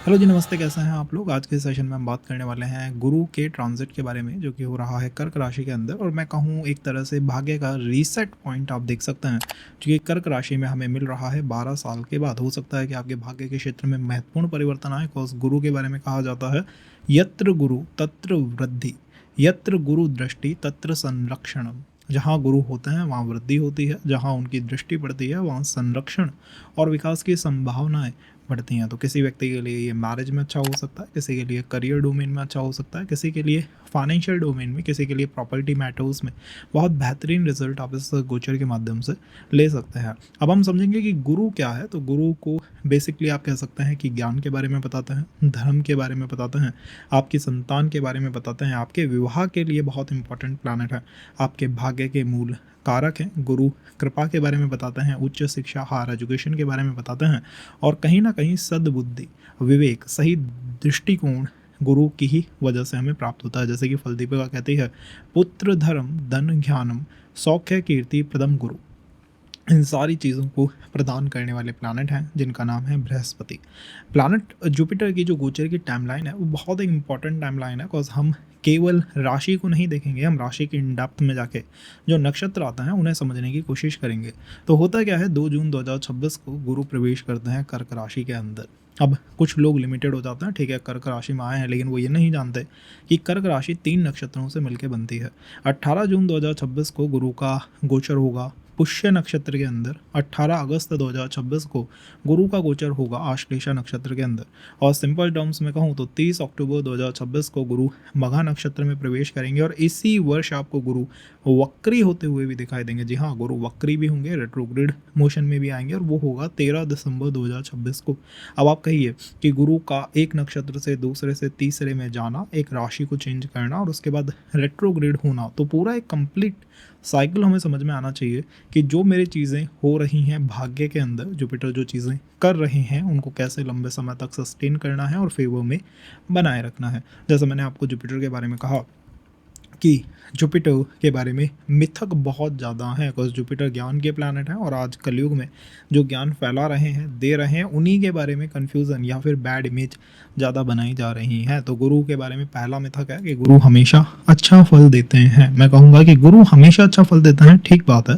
Hello जी, नमस्ते। कैसे हैं आप लोग? आज के सेशन में हम बात करने वाले हैं गुरु के ट्रांजिट के बारे में, जो कि हो रहा है कर्क राशि के अंदर। और मैं कहूँ एक तरह से भाग्य का रीसेट पॉइंट आप देख सकते हैं, जो कि कर्क राशि में हमें मिल रहा है 12 साल के बाद। हो सकता है कि आपके भाग्य के क्षेत्र में महत्वपूर्ण परिवर्तन आए। बिकॉज गुरु के बारे में कहा जाता है, यत्र गुरु तत्र वृद्धि, यत्र गुरु दृष्टि तत्र संरक्षणम। जहाँ गुरु होते हैं वहाँ वृद्धि होती है, जहाँ उनकी दृष्टि पड़ती है वहाँ संरक्षण और विकास की संभावनाएं बढ़ती हैं। तो किसी व्यक्ति के लिए ये मैरिज में अच्छा हो सकता है, किसी के लिए करियर डोमेन में अच्छा हो सकता है, किसी के लिए फाइनेंशियल डोमेन में, किसी के लिए प्रॉपर्टी मैटर्स में बहुत बेहतरीन रिजल्ट आप इस गोचर के माध्यम से ले सकते हैं। अब हम समझेंगे कि गुरु क्या है। तो गुरु को बेसिकली आप कह सकते हैं कि ज्ञान के बारे में बताते हैं, धर्म के बारे में बताते हैं, आपकी संतान के बारे में बताते हैं, आपके विवाह के लिए बहुत इंपॉर्टेंट प्लानट है, आपके भाग्य के मूल कारक हैं। गुरु कृपा के बारे में बताते हैं, उच्च शिक्षा, हायर एजुकेशन के बारे में बताते हैं, और कहीं ना कहीं सद्बुद्धि, विवेक, सही दृष्टिकोण गुरु की ही वजह से हमें प्राप्त होता है। जैसे कि फलदीपिका कहती है, पुत्र धर्म धन ज्ञानम सौख्य कीर्ति प्रदम गुरु। इन सारी चीज़ों को प्रदान करने वाले प्लानट हैं, जिनका नाम है बृहस्पति। प्लानट जुपिटर की जो गोचर की टाइमलाइन है वो बहुत एक इंपॉर्टेंट टाइमलाइन है। बिकॉज हम केवल राशि को नहीं देखेंगे, हम राशि के इन डेप्थ में जाके जो नक्षत्र आते हैं उन्हें समझने की कोशिश करेंगे। तो होता क्या है, 2 जून 2026 को गुरु प्रवेश करते हैं कर्क राशि के अंदर। अब कुछ लोग लिमिटेड हो जाते हैं, ठीक है, कर्क राशि में आए हैं, लेकिन वो ये नहीं जानते कि कर्क राशि 3 नक्षत्रों से मिलकर बनती है। 18 जून 2026 को गुरु का गोचर होगा पुष्य नक्षत्र के अंदर। 18 अगस्त 2026 को गुरु का गोचर होगा आश्लेषा नक्षत्र के अंदर। और सिंपल टर्म्स में कहूँ तो 30 अक्टूबर 2026 को गुरु मघा नक्षत्र में प्रवेश करेंगे, और इसी वर्ष आपको गुरु वक्री होते हुए भी दिखाई देंगे। जी हाँ, गुरु वक्री भी होंगे, रेट्रोग्रेड मोशन में भी आएंगे, और वो होगा 13 दिसंबर 2026 को। अब आप कहिए कि गुरु का एक नक्षत्र से दूसरे से तीसरे में जाना, एक राशि को चेंज करना, और उसके बाद रेट्रोग्रेड होना, तो पूरा एक कंप्लीट साइकिल हमें समझ में आना चाहिए कि जो मेरी चीज़ें हो रही हैं भाग्य के अंदर, जुपिटर जो चीज़ें कर रहे हैं उनको कैसे लंबे समय तक सस्टेन करना है और फेवर में बनाए रखना है। जैसे मैंने आपको जुपिटर के बारे में कहा कि जुपिटर के बारे में मिथक बहुत ज़्यादा है, बिकॉज जुपिटर ज्ञान के प्लैनेट है, और आज कलयुग में जो ज्ञान फैला रहे हैं, दे रहे हैं, उन्हीं के बारे में कन्फ्यूज़न या फिर बैड इमेज ज़्यादा बनाई जा रही है। तो गुरु के बारे में पहला मिथक है कि गुरु हमेशा अच्छा फल देते हैं। मैं कहूँगा कि गुरु हमेशा अच्छा फल देते हैं, ठीक बात है,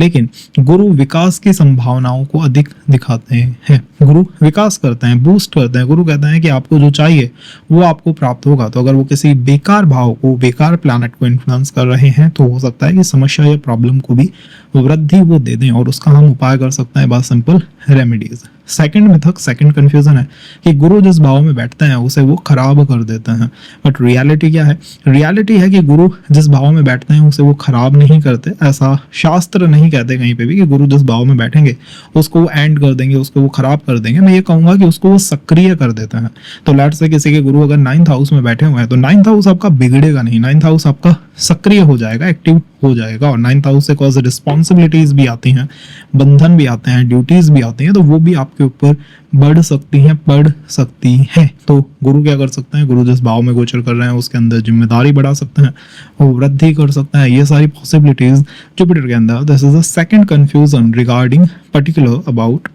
लेकिन गुरु विकास की संभावनाओं को अधिक दिखाते हैं। गुरु विकास करते हैं, बूस्ट करते हैं। गुरु कहते हैं कि आपको जो चाहिए वो आपको प्राप्त होगा। तो अगर वो किसी बेकार भाव को, बेकार प्लैनेट को इन्फ्लुएंस कर रहे हैं, तो हो सकता है कि समस्या या प्रॉब्लम को भी वृद्धि वो दे दें, और उसका हम उपाय कर सकते हैं बाय सिंपल रेमेडीज। सेकंड मिथक, सेकंड कंफ्यूजन है कि गुरु जिस भाव में बैठते हैं उसे वो खराब कर देते हैं। बट रियलिटी क्या है? रियलिटी है कि गुरु जिस भाव में बैठते हैं उसे वो खराब नहीं करते। ऐसा शास्त्र नहीं कहते कहीं पे भी कि गुरु जिस भाव में बैठेंगे उसको वो एंड कर देंगे, उसको वो खराब कर देंगे। मैं ये कहूंगा कि उसको वो सक्रिय कर देते हैं। तो लेट्स से किसी के गुरु अगर 9th हाउस में बैठे हुए हैं, तो 9th हाउस आपका बिगड़ेगा नहीं, 9th हाउस आपका सक्रिय हो जाएगा, एक्टिव हो जाएगा। और 9th हाउस से कॉज रिस्पॉन्सिबिलिटीज भी आती हैं, बंधन भी आते हैं, ड्यूटीज भी आती हैं, तो वो भी आपके ऊपर बढ़ सकती हैं। तो गुरु क्या कर सकते हैं? गुरु जिस भाव में गोचर कर रहे हैं उसके अंदर जिम्मेदारी बढ़ा सकते हैं, वो वृद्धि कर सकते हैं। ये सारी पॉसिबिलिटीज जुपिटर के अंदर। This is the second confusion regarding particular about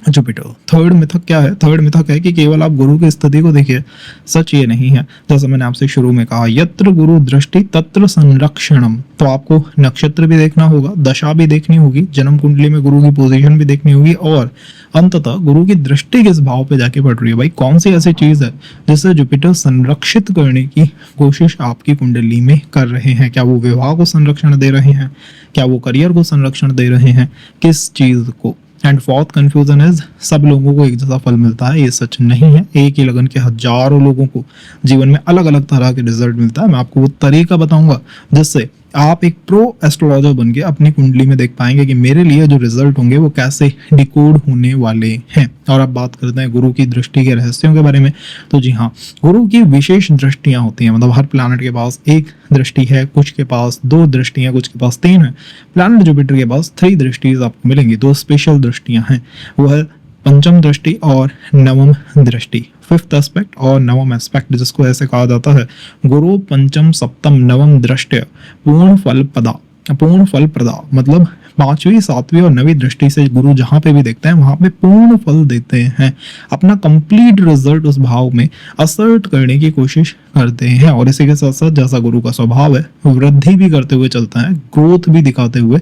Jupiter. Third मिथक क्या है? थर्ड मिथक है कि केवल आप गुरु की स्थिति को देखिए। सच ये नहीं है। जैसे मैंने आपसे शुरू में कहा, यत्र गुरु दृष्टि तत्र संरक्षणम। तो आपको नक्षत्र भी देखना होगा, दशा भी देखनी होगी, जन्म कुंडली में गुरु की पोजीशन भी देखनी होगी, और अंततः गुरु की दृष्टि किस भाव पे जाके पड़ रही है। भाई कौन सी ऐसी चीज है जिससे जुपिटर संरक्षित करने की कोशिश आपकी कुंडली में कर रहे हैं? क्या वो विवाह को संरक्षण दे रहे हैं? क्या वो करियर को संरक्षण दे रहे हैं? किस चीज को? एंड फोर्थ कंफ्यूजन इज, सब लोगों को एक जैसा फल मिलता है। ये सच नहीं है। एक ही लगन के हजारों लोगों को जीवन में अलग अलग तरह के रिजल्ट मिलता है। मैं आपको वो तरीका बताऊंगा जिससे आप एक प्रो एस्ट्रोलॉजर बन के अपनी कुंडली में देख पाएंगे कि मेरे लिए जो रिजल्ट होंगे वो कैसे डिकोड होने वाले हैं। और अब बात करते हैं गुरु की दृष्टि के रहस्यों के बारे में। तो जी हाँ, गुरु की विशेष दृष्टियां होती हैं। मतलब हर प्लैनेट के पास एक दृष्टि है, कुछ के पास 2 दृष्टियां, कुछ के पास 3 है। प्लैनेट जुपिटर के पास 3 दृष्टियां आपको मिलेंगी। 2 स्पेशल दृष्टियां हैं, वो है पंचम दृष्टि और नवम दृष्टि, फिफ्थ एस्पेक्ट और नवम एस्पेक्ट, जिसको ऐसे कहा जाता है गुरु पंचम सप्तम नवम दृष्टि पूर्ण फल प्रदा। मतलब 5वीं 7वीं और 9वीं दृष्टि से गुरु जहाँ पे भी देखते हैं वहाँ पे पूर्ण फल देते हैं, अपना कंप्लीट रिजल्ट उस भाव में असर्ट करने की कोशिश करते हैं। और इसी के साथ साथ जैसा गुरु का स्वभाव है वृद्धि भी करते हुए चलता है, ग्रोथ भी दिखाते हुए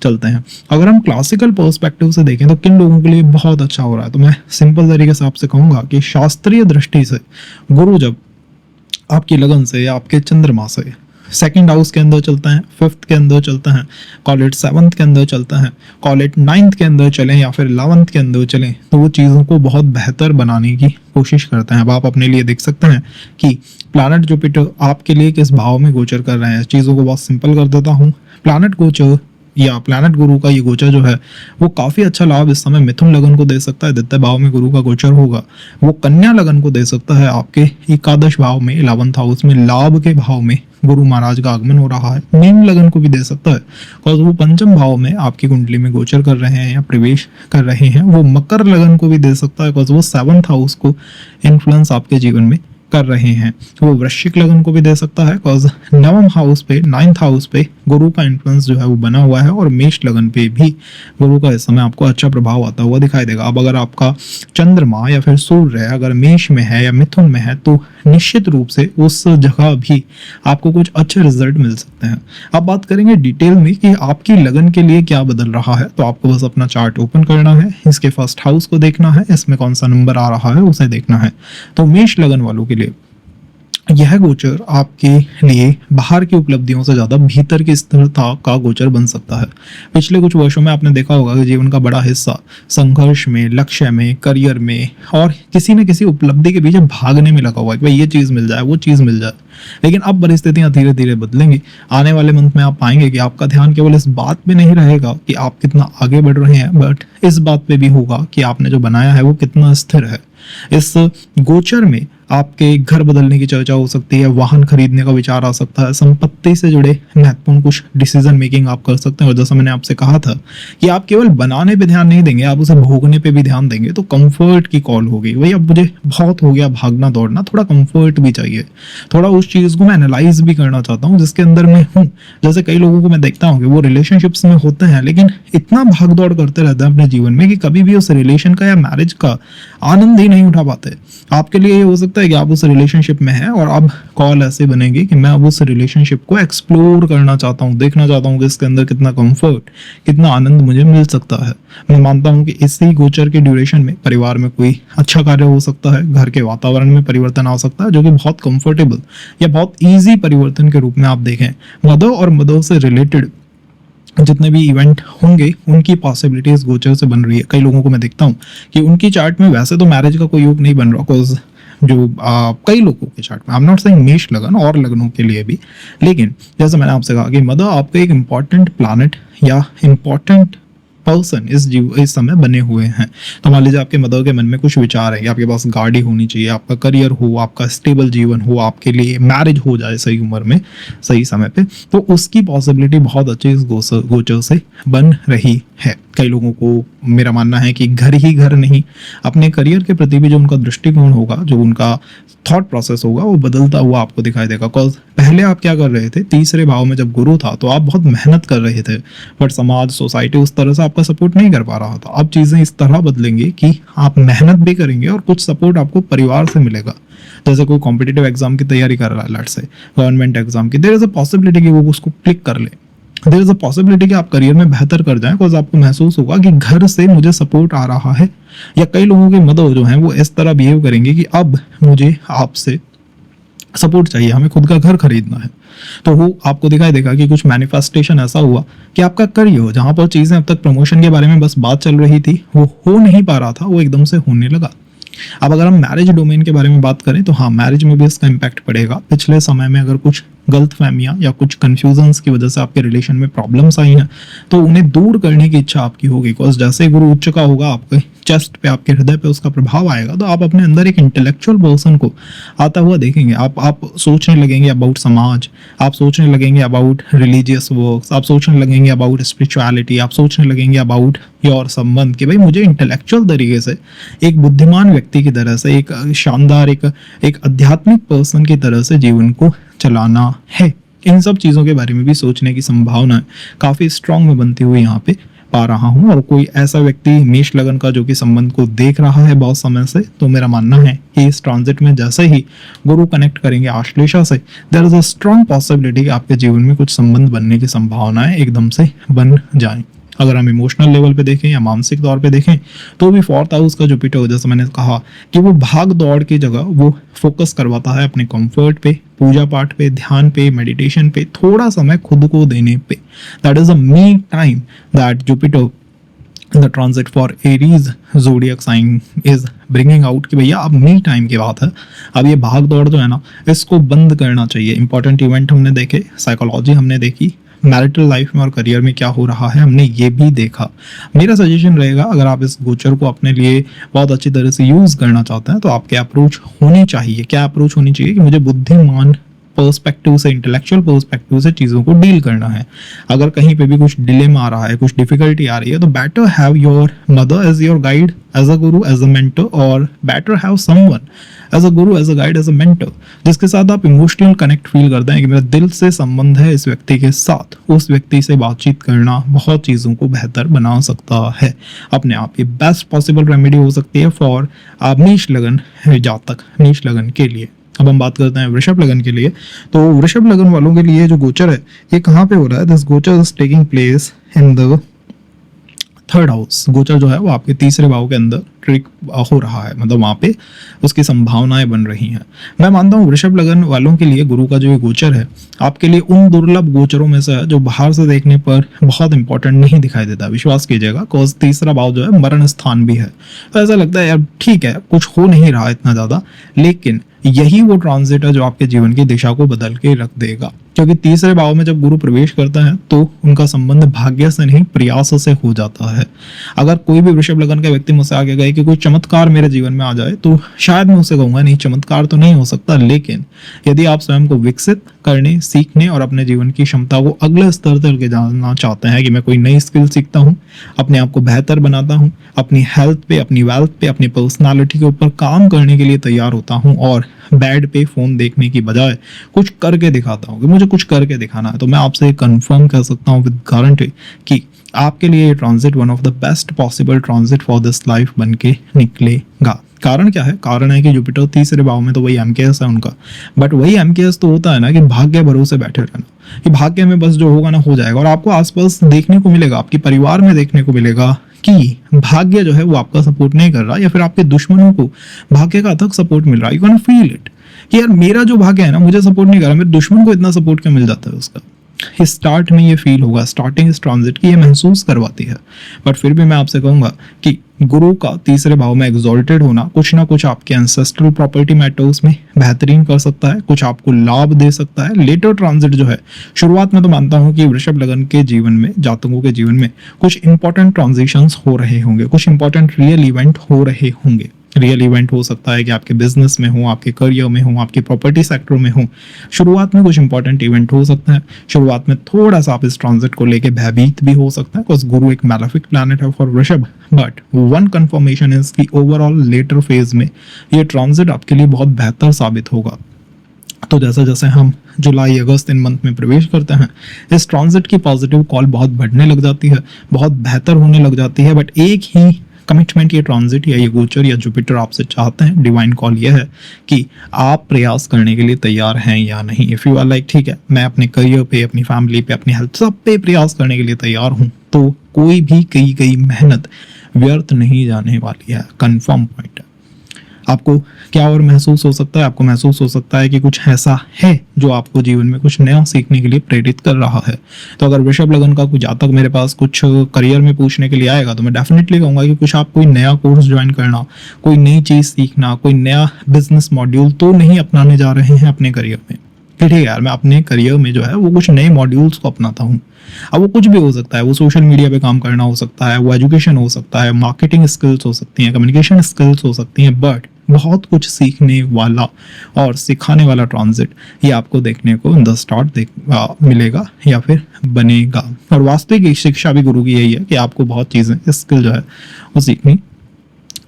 चलते हैं। अगर हम क्लासिकल पर्सपेक्टिव से देखें तो किन लोगों के लिए बहुत अच्छा हो रहा है, तो मैं सिंपल तरीके से आपसे कहूंगा कि शास्त्रीय दृष्टि से गुरु जब आपकी लगन से या आपके चंद्रमा से सेकंड हाउस के अंदर चलता है, फिफ्थ के अंदर चलता है, कॉल इट सेवंथ के अंदर चलता है, कॉल इट नाइन्थ के अंदर चलें या फिर 11th के अंदर चलें, तो वो चीज़ों को बहुत बेहतर बनाने की कोशिश करते हैं। अब आप अपने लिए देख सकते हैं कि प्लैनेट जुपिटर आपके लिए किस भाव में गोचर कर रहे हैं। चीज़ों को बहुत सिंपल कर देता हूँ, प्लैनेट गोचर या प्लैनेट गुरु का ये गोचर जो है वो काफ़ी अच्छा लाभ इस समय मिथुन लगन को दे सकता है। द्वितीय भाव में गुरु का गोचर होगा, वो कन्या लगन को दे सकता है। आपके एकादश भाव में 11th हाउस में लाभ के भाव में गुरु महाराज का आगमन हो रहा है। मीन लगन को भी दे सकता है बिकॉज वो पंचम भाव में आपकी कुंडली में गोचर कर रहे हैं या प्रवेश कर रहे हैं। वो मकर लगन को भी दे सकता है बिकॉज वो 7th हाउस को इन्फ्लुएंस आपके जीवन में कर रहे हैं। वो वृश्चिक लगन को भी दे सकता है बिकॉज 9th हाउस पे 9th हाउस पे गुरु का इन्फ्लुएंस जो है वो बना हुआ है। और मेष लगन पे भी गुरु का इस समय आपको अच्छा प्रभाव आता हुआ दिखाई देगा। अब अगर आपका चंद्रमा या फिर सूर्य अगर मेष में है या मिथुन में है तो निश्चित रूप से उस जगह भी आपको कुछ अच्छे रिजल्ट मिल सकते हैं। अब बात करेंगे डिटेल में कि आपकी लगन के लिए क्या बदल रहा है, तो आपको बस अपना चार्ट ओपन करना है, इसके फर्स्ट हाउस को देखना है, इसमें कौन सा नंबर आ रहा है उसे देखना है। तो मेष लगन वालों के लिए यह गोचर आपके लिए बाहर की उपलब्धियों से ज्यादा भीतर की स्थिरता का गोचर बन सकता है। पिछले कुछ वर्षों में आपने देखा होगा कि जीवन का बड़ा हिस्सा संघर्ष में, लक्ष्य में, करियर में और किसी न किसी उपलब्धि के पीछे भागने में लगा हुआ है कि भाई ये चीज मिल जाए, वो चीज मिल जाए। लेकिन अब परिस्थितियां धीरे धीरे बदलेंगी। आने वाले मंथ में आप पाएंगे कि आपका ध्यान केवल इस बात पे नहीं रहेगा कि आप कितना आगे बढ़ रहे हैं, बट इस बात पे भी होगा कि आपने जो बनाया है वो कितना स्थिर है। इस गोचर में आपके घर बदलने की चर्चा हो सकती है, वाहन खरीदने का विचार आ सकता है, संपत्ति से जुड़े महत्वपूर्ण कुछ डिसीजन मेकिंग आप कर सकते हैं। और जैसा मैंने आपसे कहा था कि आप केवल बनाने पे ध्यान नहीं देंगे, आप उसे भोगने पे भी ध्यान देंगे, तो कंफर्ट की कॉल होगी। वही अब मुझे बहुत हो गया भागना दौड़ना, थोड़ा कंफर्ट भी चाहिए, थोड़ा उस चीज को मैं एनालाइज भी करना चाहता हूँ जिसके अंदर मैं हूँ। जैसे कई लोगों को मैं देखता हूँ कि वो रिलेशनशिप्स में होते हैं लेकिन इतना भाग दौड़ करते रहते हैं अपने जीवन में कि कभी भी उस रिलेशन का या मैरिज का आनंद ही नहीं उठा पाते। आपके लिए ये हो सकता है कि आप उस रिलेशनशिप में हैं और अब कॉल ऐसे बनेगी कि मैं अब उस रिलेशनशिप को एक्सप्लोर करना चाहता हूँ, देखना चाहता हूँ कि इसके अंदर कितना कंफर्ट, कितना आनंद मुझे मिल सकता है। मैं मानता हूँ कि इसी गोचर के ड्यूरेशन में परिवार में कोई अच्छा कार्य हो सकता है, घर के वातावरण में परिवर्तन आ सकता है जो कि बहुत कंफर्टेबल या बहुत ईजी परिवर्तन के रूप में आप देखें। मदर और मदर से रिलेटेड जितने भी इवेंट होंगे उनकी पॉसिबिलिटीज गोचर से बन रही है। कई लोगों को मैं देखता हूँ कि उनकी चार्ट में वैसे तो मैरिज का कोई योग नहीं बन रहा, बिकॉज जो कई लोगों के चार्ट में, आई एम नॉट सेइंग मेष लगन और लगनों के लिए भी, लेकिन जैसे मैंने आपसे कहा कि मदर आपका एक इंपॉर्टेंट प्लैनेट या इंपॉर्टेंट पर्सन इस समय बने हुए हैं। तो मान लीजिए आपके मदर के मन में कुछ विचार है कि आपके पास गाड़ी होनी चाहिए, आपका करियर हो, आपका स्टेबल जीवन हो, आपके लिए मैरिज हो जाए सही उम्र में सही समय पे, तो उसकी पॉसिबिलिटी बहुत अच्छी इस गोचर से बन रही है। कई लोगों को मेरा मानना है कि घर ही घर नहीं, अपने करियर के प्रति भी जो उनका दृष्टिकोण होगा, जो उनका थॉट प्रोसेस होगा वो बदलता हुआ आपको दिखाई देगा। बिकॉज पहले आप क्या कर रहे थे, तीसरे भाव में जब गुरु था तो आप बहुत मेहनत कर रहे थे बट समाज सोसाइटी उस तरह से आपका सपोर्ट नहीं कर पा रहा था। अब चीजें इस तरह बदलेंगी कि आप मेहनत भी करेंगे और कुछ सपोर्ट आपको परिवार से मिलेगा। जैसे कोई कॉम्पिटिटिव एग्जाम की तैयारी कर रहा है, लेट्स से गवर्नमेंट एग्जाम की, देयर इज अ पॉसिबिलिटी कि वो उसको क्लिक कर ले, देयर इज अ पॉसिबिलिटी कि आप करियर में बेहतर कर जाएं बिकॉज आपको महसूस होगा कि घर से मुझे सपोर्ट आ रहा है। या कई लोगों के मदर जो हैं वो इस तरह बिहेव करेंगे कि अब मुझे आपसे सपोर्ट चाहिए, हमें खुद का घर खरीदना है। तो वो आपको दिखाई देगा कि कुछ मैनिफेस्टेशन ऐसा हुआ कि आपका करियर हो, जहां पर चीजें अब तक प्रमोशन के बारे में बस बात चल रही थी, वो हो नहीं पा रहा था, वो एकदम से होने लगा। अब अगर हम मैरिज डोमेन के बारे में बात करें तो हाँ, मैरिज में भी इसका इम्पैक्ट पड़ेगा। पिछले समय में अगर कुछ गलत फहमियां या कुछ कंफ्यूजन्स की वजह से आपके रिलेशन में प्रॉब्लम्स आई हैं तो उन्हें दूर करने की इच्छा आपकी होगी। बिकॉज जैसे गुरु उच्च का होगा, आपके चेस्ट पे, आपके हृदय पे उसका प्रभाव आएगा, तो आप अपने अंदर एक इंटेलेक्चुअल पर्सन को आता हुआ देखेंगे। आप सोचने लगेंगे अबाउट समाज, आप सोचने लगेंगे अबाउट रिलीजियस वर्क्स, आप सोचने लगेंगे अबाउट स्पिरिचुअलिटी, आप सोचने लगेंगे अबाउट योर संबंध कि भाई मुझे इंटेलेक्चुअल तरीके से एक बुद्धिमान व्यक्ति की तरह से, एक शानदार एक आध्यात्मिक पर्सन की तरह से जीवन को चलाना है। इन सब चीज़ों के बारे में भी सोचने की संभावना काफ़ी स्ट्रांग में बनती हुई यहाँ पे पा रहा हूँ। और कोई ऐसा व्यक्ति मेष लगन का जो कि संबंध को देख रहा है बहुत समय से, तो मेरा मानना है कि इस ट्रांजिट में जैसे ही गुरु कनेक्ट करेंगे आश्लेषा से, there is a strong possibility कि आपके जीवन में कुछ संबंध बनने की संभावनाएं एकदम से बन जाएं। अगर हम इमोशनल लेवल पे देखें या मानसिक तौर पे देखें तो भी फोर्थ हाउस का जुपिटर, जैसे मैंने कहा कि वो भाग दौड़ की जगह वो फोकस करवाता है अपने कंफर्ट पे, पूजा पाठ पे, ध्यान पे, मेडिटेशन पे, थोड़ा समय खुद को देने पे। That is a me time that Jupiter the transit for Aries zodiac sign is bringing out कि भैया अब मी टाइम की बात है। अब ये भाग दौड़ जो है ना, इसको बंद करना चाहिए। इंपॉर्टेंट इवेंट हमने देखे, साइकोलॉजी हमने देखी, मैरिटल लाइफ में और करियर में क्या हो रहा है हमने ये भी देखा। मेरा सजेशन रहेगा, अगर आप इस गोचर को अपने लिए बहुत अच्छी तरह से यूज़ करना चाहते हैं तो आपकी अप्रोच होनी चाहिए। क्या अप्रोच होनी चाहिए कि मुझे बुद्धिमान पर्सपेक्टिव से, इंटेलेक्चुअल पर्सपेक्टिव से चीज़ों को डील करना है। अगर कहीं पे भी कुछ डिलेमा आ रहा है, कुछ डिफिकल्टी आ रही है, तो better have your mother as your guide, as a guru, as a mentor, और better have someone as a guru, as a guide, as a mentor, जिसके साथ आप इमोशनल कनेक्ट फील करते हैं कि मेरा दिल से संबंध है इस व्यक्ति के साथ। उस व्यक्ति से बातचीत करना बहुत चीज़ों को बेहतर बना सकता है अपने आप। ये बेस्ट पॉसिबल रेमेडी हो सकती है फॉर मेष लगन जातक, मेष लगन के लिए। अब हम बात करते हैं वृषभ लगन के लिए। तो वृषभ लगन वालों के लिए जो गोचर है ये कहाँ पे हो रहा है? दिस गोचर is taking place in the third house. गोचर जो है वो आपके तीसरे भाव के अंदर ट्रिक हो रहा है, मतलब वहाँ पे उसकी संभावनाएं बन रही हैं। मैं मानता हूँ वृषभ लगन वालों के लिए गुरु का जो ये गोचर है आपके लिए उन दुर्लभ गोचरों में से है जो बाहर से देखने पर बहुत इंपॉर्टेंट नहीं दिखाई देता। विश्वास कीजिएगा, कॉज तीसरा भाव जो है मरण स्थान भी है। तो ऐसा लगता है यार ठीक है, कुछ हो नहीं रहा इतना ज़्यादा, लेकिन यही वो ट्रांजिट है जो आपके जीवन की दिशा को बदल के रख देगा। क्योंकि तीसरे भाव में जब गुरु प्रवेश करता है तो उनका संबंध भाग्य से नहीं प्रयास से हो जाता है। अगर कोई भी वृषभ लगन का व्यक्ति मुझसे आगे गए कि कोई चमत्कार मेरे जीवन में आ जाए, तो शायद मैं उसे कहूंगा नहीं, चमत्कार तो नहीं हो सकता, लेकिन यदि आप स्वयं को विकसित करने, सीखने और अपने जीवन की क्षमता को अगले स्तर तक ले जाना चाहते हैं कि मैं कोई नई स्किल सीखता हूँ, अपने आप को बेहतर बनाता हूँ, अपनी हेल्थ पे, अपनी वेल्थ पे, अपनी पर्सनालिटी के ऊपर काम करने के लिए तैयार होता हूँ और बेड पे फोन देखने की बजाय कुछ करके दिखाता हूँ कि मुझे कुछ करके दिखाना है, तो मैं आपसे कंफर्म कर सकता हूँ विद गारंटी कि आपके लिए ये transit one of the best possible transit for this life बन के निकलेगा। कारण क्या है? कारण है कि जुपिटर तीसरे भाव में, तो वही एमकेएस है उनका, बट वही एमकेएस तो होता है ना कि भाग्य भरोसे बैठे रहना, कि भाग्य में बस जो होगा ना हो जाएगा। और आपको आसपास देखने को मिलेगा, आपके परिवार में देखने को मिलेगा कि भाग्य जो है वो आपका सपोर्ट नहीं कर रहा, या फिर आपके दुश्मनों को भाग्य का अथक सपोर्ट मिल रहा है। यू कैन फील इट कि यार मेरा जो भाग्य है ना मुझे सपोर्ट नहीं कर रहा, मेरे दुश्मन को इतना सपोर्ट क्यों मिल जाता है उसका। स्टार्ट में ये फील होगा, स्टार्टिंग इस ट्रांजिट की ये महसूस करवाती है। बट फिर भी मैं आपसे कहूंगा कि गुरु का तीसरे भाव में एग्जॉल्टेड होना कुछ ना कुछ आपके एंसेस्ट्रल प्रॉपर्टी मैटर्स में बेहतरीन कर सकता है, कुछ आपको लाभ दे सकता है। लेटर ट्रांजिट जो है, शुरुआत में तो मानता हूं कि वृषभ लगन के जीवन में, जातकों के जीवन में कुछ इंपॉर्टेंट ट्रांजिशंस हो रहे होंगे, कुछ इंपॉर्टेंट रियल इवेंट हो रहे होंगे। रियल इवेंट हो सकता है कि आपके बिजनेस में हो, आपके करियर में हो, आपके प्रॉपर्टी सेक्टर में हो। शुरुआत में कुछ इंपॉर्टेंट इवेंट हो सकता है। शुरुआत में थोड़ा सा आप इस ट्रांजिट को लेके भयभीत भी हो सकता है, बिकॉज गुरु एक मैलेफिक प्लैनेट है फॉर वृषभ। बट वन कंफर्मेशन इज कि ओवरऑल लेटर फेज में ये ट्रांजिट आपके लिए बहुत बेहतर साबित होगा। तो जैसे जैसे हम जुलाई अगस्त इन मंथ में प्रवेश करते हैं, इस ट्रांजिट की पॉजिटिव कॉल बहुत बढ़ने लग जाती है, बहुत बेहतर होने लग जाती है। बट एक ही कमिटमेंट ये ट्रांजिट या ये गोचर या जुपिटर आपसे चाहते हैं, डिवाइन कॉल ये है कि आप प्रयास करने के लिए तैयार हैं या नहीं। इफ़ यू आर लाइक ठीक है, मैं अपने करियर पे, अपनी फैमिली पे, अपनी हेल्थ, सब पे प्रयास करने के लिए तैयार हूँ, तो कोई भी की गई मेहनत व्यर्थ नहीं जाने वाली है। कंफर्म पॉइंट है। आपको क्या और महसूस हो सकता है? आपको महसूस हो सकता है कि कुछ ऐसा है जो आपको जीवन में कुछ नया सीखने के लिए प्रेरित कर रहा है। तो अगर वृषभ लगन का कोई जातक मेरे पास कुछ करियर में पूछने के लिए आएगा, तो मैं डेफिनेटली कहूंगा कि कुछ आप कोई नया कोर्स ज्वाइन करना, कोई नई चीज सीखना, कोई नया बिजनेस मॉड्यूल तो नहीं अपनाने जा रहे हैं अपने करियर में। ठीक है यार, मैं अपने करियर में जो है वो कुछ नए मॉड्यूल्स को अपनाता हूँ। अब वो कुछ भी हो सकता है, वो सोशल मीडिया पे काम करना हो सकता है, वो एजुकेशन हो सकता है, मार्केटिंग स्किल्स हो सकती हैं, कम्युनिकेशन स्किल्स हो सकती हैं, बट बहुत कुछ सीखने वाला और सिखाने वाला ट्रांजिट ये आपको देखने को इन द स्टार्ट मिलेगा या फिर बनेगा। और वास्तविक शिक्षा भी गुरु की यही है कि आपको बहुत चीज़ें, स्किल जो है वो सीखनी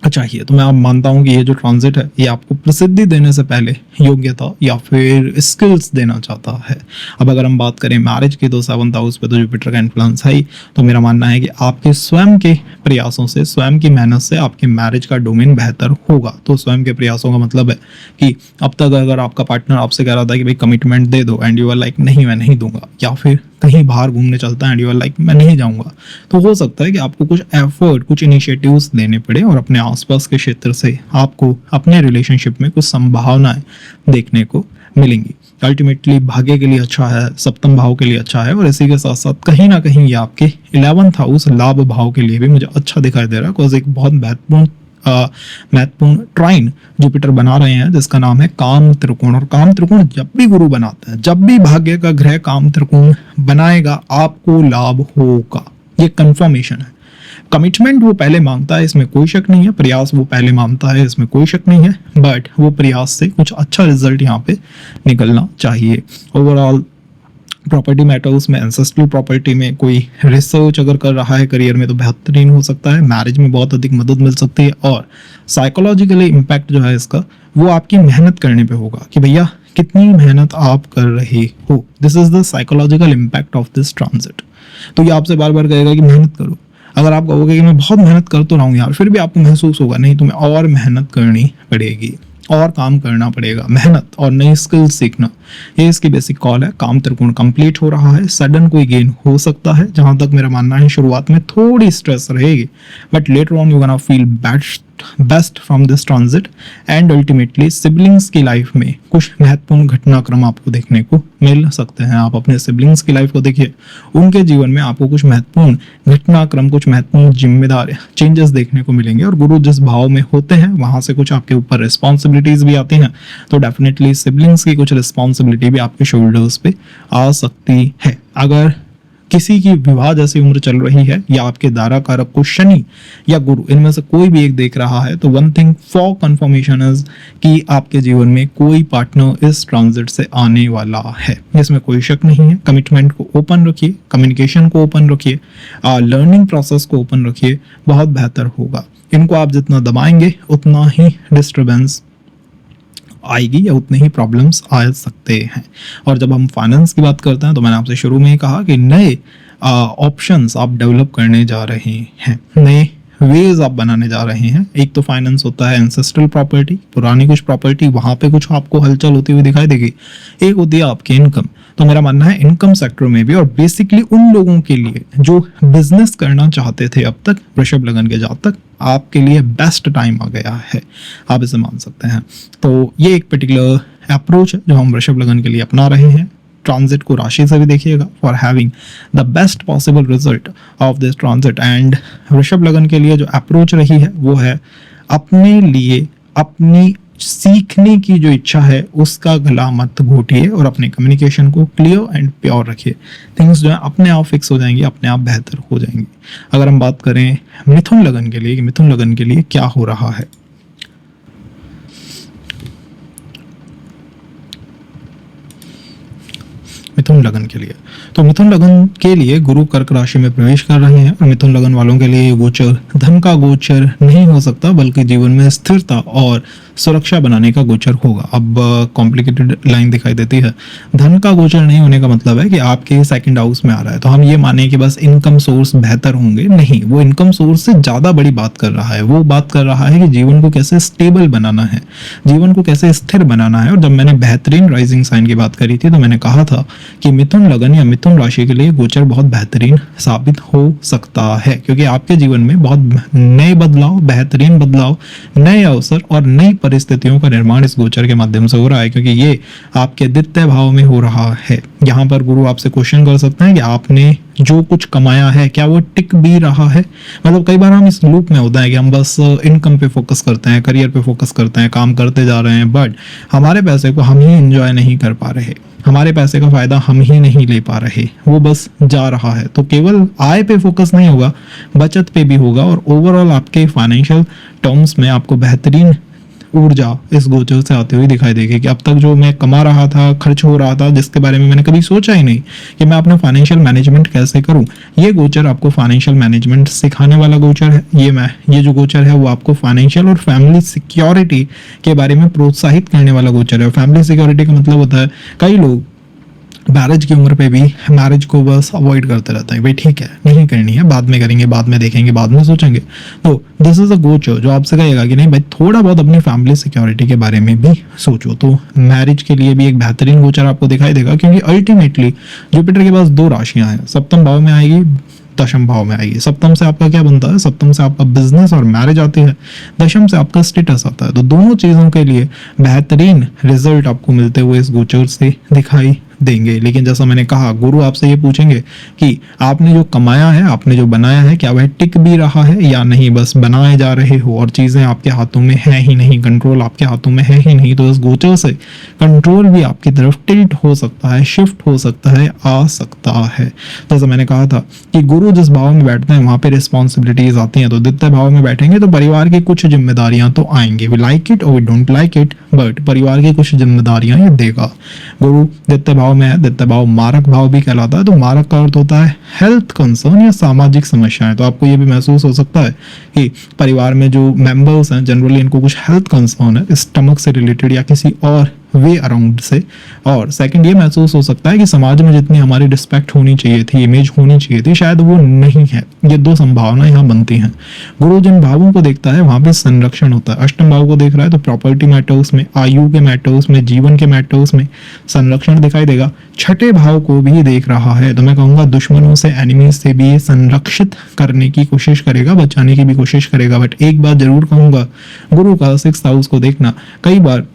चाहिए। तो मैं अब मानता हूँ कि ये जो ट्रांजिट है ये आपको प्रसिद्धि देने से पहले योग्यता या फिर स्किल्स देना चाहता है। अब अगर हम बात करें मैरिज की, तो 7th हाउस पे तो जुपिटर का इन्फ्लुएंस है ही। तो मेरा मानना है कि आपके स्वयं के प्रयासों से, स्वयं की मेहनत से आपके मैरिज का डोमेन बेहतर होगा। तो स्वयं के प्रयासों का मतलब है कि अब तक अगर आपका पार्टनर आपसे कह रहा था कि भाई कमिटमेंट दे दो एंड यू आर लाइक नहीं मैं नहीं दूंगा, या फिर कहीं बाहर घूमने चलता है एंड यू आर लाइक मैं नहीं जाऊंगा, तो हो सकता है कि आपको कुछ एफर्ट, कुछ इनिशिएटिव्स लेने पड़े और अपने आसपास के क्षेत्र से आपको अपने रिलेशनशिप में कुछ संभावनाएं देखने को मिलेंगी। अल्टीमेटली भाग्य के लिए अच्छा है, सप्तम भाव के लिए अच्छा है, और इसी के साथ साथ कहीं ना कहीं ये आपके 11th हाउस लाभ भाव के लिए भी मुझे अच्छा दिखाई दे रहा है। बिकॉज एक बहुत महत्वपूर्ण ट्राइन जुपिटर बना रहे हैं जिसका नाम है काम त्रिकोण। और काम त्रिकोण जब भी गुरु बनाते हैं, जब भी भाग्य का ग्रह काम त्रिकोण बनाएगा, आपको लाभ होगा, ये कंफर्मेशन है। कमिटमेंट वो पहले मांगता है, इसमें कोई शक नहीं है। प्रयास वो पहले मांगता है, इसमें कोई शक नहीं है। बट वो प्रयास से कुछ अच्छा रिजल्ट यहाँ पे निकलना चाहिए। ओवरऑल प्रॉपर्टी मैटर्स में, एंसेस्ट्रल प्रॉपर्टी में कोई रिसर्च अगर कर रहा है करियर में तो बेहतरीन हो सकता है। मैरिज में बहुत अधिक मदद मिल सकती है। और साइकोलॉजिकली इम्पैक्ट जो है इसका, वो आपकी मेहनत करने पे होगा कि भैया कितनी मेहनत आप कर रहे हो। This is the psychological impact of this transit. तो ये आपसे बार बार कहेगा कि मेहनत करो। अगर आप कहोगे कि मैं बहुत मेहनत कर तो रहा हूँ यार, फिर भी आपको महसूस होगा नहीं तुम्हें और मेहनत करनी पड़ेगी, और काम करना पड़ेगा, मेहनत और नई स्किल सीखना, ये इसकी बेसिक कॉल है। काम त्रिकोण कंप्लीट हो रहा है, सडन कोई गेन हो सकता है। जहां तक मेरा मानना है शुरुआत में थोड़ी स्ट्रेस रहेगी, but later on you gonna feel best from this transit. And ultimately siblings की लाइफ में कुछ महत्वपूर्ण घटनाक्रम आपको देखने को मिल सकते हैं। आप अपने सिबलिंग्स की लाइफ को देखिए, उनके जीवन में आपको कुछ महत्वपूर्ण घटनाक्रम, कुछ महत्वपूर्ण जिम्मेदार चेंजेस देखने को मिलेंगे। और गुरु जिस भाव में होते हैं वहां से कुछ आपके ऊपर रिस्पॉन्सिबिलिटीज भी आती हैं। तो डेफिनेटली सिबलिंग्स की कुछ रिस्पॉन्सिबिलिटी भी आपके शोल्डर्स पे आ सकती है। अगर किसी की विवाह जैसी उम्र चल रही है, या आपके दारा कारक को शनि या गुरु इनमें से कोई भी एक देख रहा है, तो one thing for confirmation is कि आपके जीवन में कोई पार्टनर इस ट्रांजिट से आने वाला है। इसमें कोई शक नहीं है। कमिटमेंट को ओपन रखिए, कम्युनिकेशन को ओपन रखिए, लर्निंग प्रोसेस को ओपन रखिए, बहुत बेहतर होगा। इनको आप जितना दबाएंगे उतना ही डिस्टर्बेंस आएगी या उतने ही प्रॉब्लम्स आ सकते हैं। और जब हम फाइनेंस की बात करते हैं, तो मैंने आपसे शुरू में ही कहा कि नए ऑप्शंस आप डेवलप करने जा रहे हैं, नए वेज आप बनाने जा रहे हैं। एक तो फाइनेंस होता है एंसेस्ट्रल प्रॉपर्टी, पुरानी कुछ प्रॉपर्टी, वहां पे कुछ आपको हलचल होती हुई दिखाई देगी। एक होती है आपकी इनकम। तो मेरा मानना है इनकम सेक्टर में भी, और बेसिकली उन लोगों के लिए जो बिजनेस करना चाहते थे अब तक, वृषभ लगन के जातक, आपके लिए बेस्ट टाइम आ गया है, आप इसे मान सकते हैं। तो ये एक पर्टिकुलर अप्रोच है जो हम वृषभ लगन के लिए अपना रहे हैं। ट्रांजिट को राशि से भी देखिएगा for having the best possible result of this transit. And वृषभ लगन के लिए जो अप्रोच रही है वो है अपने लिए, अपनी सीखने की जो इच्छा है उसका गला मत घोटिए, और अपने कम्युनिकेशन को क्लियर एंड प्योर रखिए। थिंग्स जो है अपने आप फिक्स हो जाएंगी, अपने आप बेहतर हो जाएंगी। अगर हम बात करें मिथुन लगन के लिए, मिथुन लगन के लिए क्या हो रहा है, मिथुन लगन के लिए, तो मिथुन लगन के लिए गुरु कर्क राशि में प्रवेश कर रहे हैं। और मिथुन लगन वालों के लिए गोचर धन का गोचर नहीं हो सकता, बल्कि जीवन में स्थिरता और सुरक्षा बनाने का गोचर होगा। अब कॉम्प्लिकेटेड लाइन दिखाई देती है। धन का गोचर नहीं होने का मतलब है कि आपके सेकंड हाउस में आ रहा है तो हम ये माने कि बस इनकम सोर्स बेहतर होंगे, नहीं। वो इनकम सोर्स से ज्यादा बड़ी बात कर रहा है। वो बात कर रहा है कि जीवन को कैसे स्टेबल बनाना है, जीवन को कैसे स्थिर बनाना है। और जब मैंने बेहतरीन राइजिंग साइन की बात करी थी तो मैंने कहा था कि मिथुन लगन या मिथुन राशि के लिए गोचर बहुत बेहतरीन साबित हो सकता है, क्योंकि आपके जीवन में बहुत नए बदलाव, बेहतरीन बदलाव, नए अवसर और नई परिस्थितियों का निर्माण इस गोचर के माध्यम से हो रहा है, क्योंकि ये आपके द्वितीय भाव में हो रहा है। यहाँ पर गुरु आपसे क्वेश्चन कर सकते हैं कि आपने जो कुछ कमाया है क्या वो टिक भी रहा है। मतलब कई बार हम इस लूप में होता है कि हम बस इनकम पे फोकस करते हैं, करियर पे फोकस करते हैं, काम करते जा रहे हैं, बट हमारे पैसे को हम ही एंजॉय नहीं कर पा रहे, हमारे पैसे का फायदा हम ही नहीं ले पा रहे, वो बस जा रहा है। तो केवल आय पे फोकस नहीं होगा, बचत पे भी होगा, और ओवरऑल आपके फाइनेंशियल टर्म्स में आपको बेहतरीन ऊर्जा इस गोचर से आती हुई दिखाई देगी कि अब तक जो मैं कमा रहा था, खर्च हो रहा था, जिसके बारे में मैंने कभी सोचा ही नहीं कि मैं अपना फाइनेंशियल मैनेजमेंट कैसे करूं, ये गोचर आपको फाइनेंशियल मैनेजमेंट सिखाने वाला गोचर है। ये जो गोचर है वो आपको फाइनेंशियल और फैमिली सिक्योरिटी के बारे में प्रोत्साहित करने वाला गोचर है। फैमिली सिक्योरिटी का मतलब होता है कई लोग मैरिज की उम्र पे भी मैरिज को बस अवॉइड करते रहते हैं, भाई ठीक है नहीं करनी है, बाद में करेंगे, बाद में देखेंगे, बाद में सोचेंगे। तो दिस इज अ गोचर जो आपसे कहेगा कि नहीं भाई थोड़ा बहुत अपनी फैमिली सिक्योरिटी के बारे में भी सोचो। तो मैरिज के लिए भी एक बेहतरीन गोचर आपको दिखाई देगा, क्योंकि अल्टीमेटली जुपिटर के पास दो राशियां हैं, सप्तम भाव में आएगी, दशम भाव में आएगी। सप्तम से आपका क्या बनता है? सप्तम से आपका बिजनेस और मैरिज आती है, दशम से आपका स्टेटस आता है। तो दोनों चीजों के लिए बेहतरीन रिजल्ट आपको मिलते हुए इस गोचर से दिखाई देंगे। लेकिन जैसा मैंने कहा, गुरु आपसे ये पूछेंगे कि आपने जो कमाया है, आपने जो बनाया है, क्या वह टिक भी रहा है या नहीं, बस बनाए जा रहे हो और चीजें आपके हाथों में है ही नहीं, कंट्रोल आपके हाथों में है ही नहीं। तो इस गोचर से कंट्रोल भी आपकी तरफ टिल्ट हो सकता है, शिफ्ट हो सकता है, आ सकता है। जैसा मैंने कहा था कि गुरु जिस भाव में बैठते हैं वहां पे रिस्पॉन्सिबिलिटीज आती हैं, तो द्वितीय भाव में बैठेंगे तो परिवार की कुछ जिम्मेदारियां तो आएंगी, वी लाइक इट और we don't like it, but परिवार की कुछ जिम्मेदारियां ये देगा। गुरु द्वितीय भाव में है, द्वितीय भाव मारक भाव भी कहलाता है। तो मारक का अर्थ होता है हेल्थ कंसर्न या सामाजिक समस्याएं। तो आपको ये भी महसूस हो सकता है कि परिवार में जो मेंबर्स हैं जनरली इनको कुछ हेल्थ कंसर्न है, स्टमक से रिलेटेड या किसी और वे अराउंड से। और सेकंड ये महसूस हो सकता है कि समाज में जितनी हमारी रिस्पेक्ट होनी चाहिए थी, इमेज होनी चाहिए थी, शायद वो नहीं है। ये दो संभावना यहाँ बनती हैं। गुरु जिन भावों को देखता है वहां पे संरक्षण होता है। अष्टम भाव को देख रहा है तो प्रॉपर्टी मैटर्स में, आयु के मैटर्स में, जीवन के मैटर्स में संरक्षण दिखाई देगा। छठे भाव को भी देख रहा है तो मैं कहूंगा दुश्मनों से, एनिमीज से भी ये संरक्षित करने की कोशिश करेगा, बचाने की भी कोशिश करेगा। बट एक बात जरूर कहूंगा, गुरु का सिक्स्थ हाउस को देखना कई बार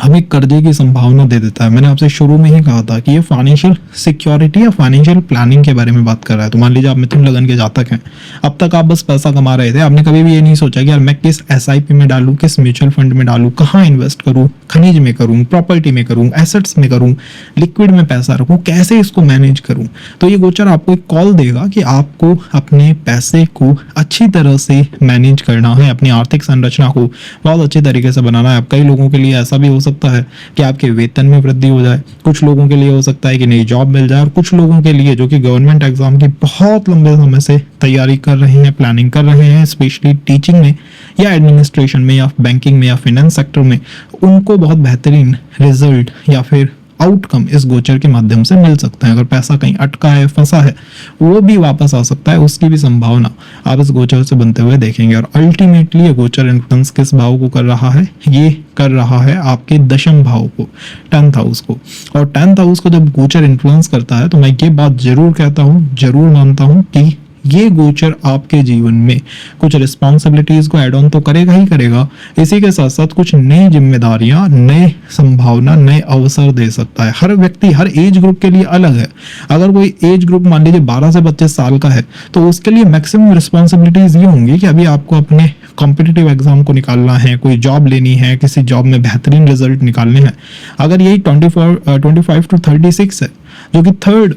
हमें कर्जे की संभावना दे देता है। मैंने आपसे शुरू में ही कहा था कि ये फाइनेंशियल सिक्योरिटी या फाइनेंशियल प्लानिंग के बारे में बात कर रहा है। तो मान लीजिए आप मिथुन लगन के जातक हैं, अब तक आप बस पैसा कमा रहे थे, आपने कभी भी ये नहीं सोचा कि यार मैं किस एसआईपी में डालूं, किस म्यूचुअल फंड में डालूं, कहाँ इन्वेस्ट करूं, खनिज में करूं, प्रॉपर्टी में करूं, एसेट्स में करूं, लिक्विड में पैसा रखूं, कैसे इसको मैनेज करूं। तो ये गोचर आपको एक कॉल देगा कि आपको अपने पैसे को अच्छी तरह से मैनेज करना है, अपनी आर्थिक संरचना को बहुत अच्छी तरीके से बनाना है। अब कई लोगों के लिए ऐसा भी हो सकता है कि आपके वेतन में वृद्धि हो जाए, कुछ लोगों के लिए हो सकता है कि नई जॉब मिल जाए, और कुछ लोगों के लिए जो कि गवर्नमेंट एग्जाम की बहुत लंबे समय से तैयारी कर रहे हैं, प्लानिंग कर रहे हैं, स्पेशली टीचिंग में या एडमिनिस्ट्रेशन में या बैंकिंग में या फाइनेंस सेक्टर में, उनको बहुत बेहतरीन रिजल्ट या फिर आउटकम इस गोचर के माध्यम से मिल सकता है। अगर पैसा कहीं अटका है, फंसा है, वो भी वापस आ सकता है, उसकी भी संभावना आप इस गोचर से बनते हुए देखेंगे। और अल्टीमेटली ये गोचर इन्फ्लुएंस किस भाव को कर रहा है? ये कर रहा है आपके दशम भाव को, 10th हाउस को। और 10th हाउस को जब गोचर इन्फ्लुएंस करता है तो मैं ये बात जरूर कहता हूँ, जरूर मानता हूँ कि ये गोचर आपके जीवन में कुछ रिस्पॉन्सिबिलिटीज को एड ऑन तो करेगा ही करेगा, इसी के साथ साथ कुछ नई जिम्मेदारियां, नए संभावना, नए अवसर दे सकता है। हर व्यक्ति हर एज ग्रुप के लिए अलग है। अगर कोई एज ग्रुप मान लीजिए 12 से 25 साल का है तो उसके लिए मैक्सिमम रिस्पॉन्सिबिलिटीज ये होंगी कि अभी आपको अपने कॉम्पिटिटिव एग्जाम को निकालना है, कोई जॉब लेनी है, किसी जॉब में बेहतरीन रिजल्ट निकालने हैं। अगर यही 25 to 36 है जो कि थर्ड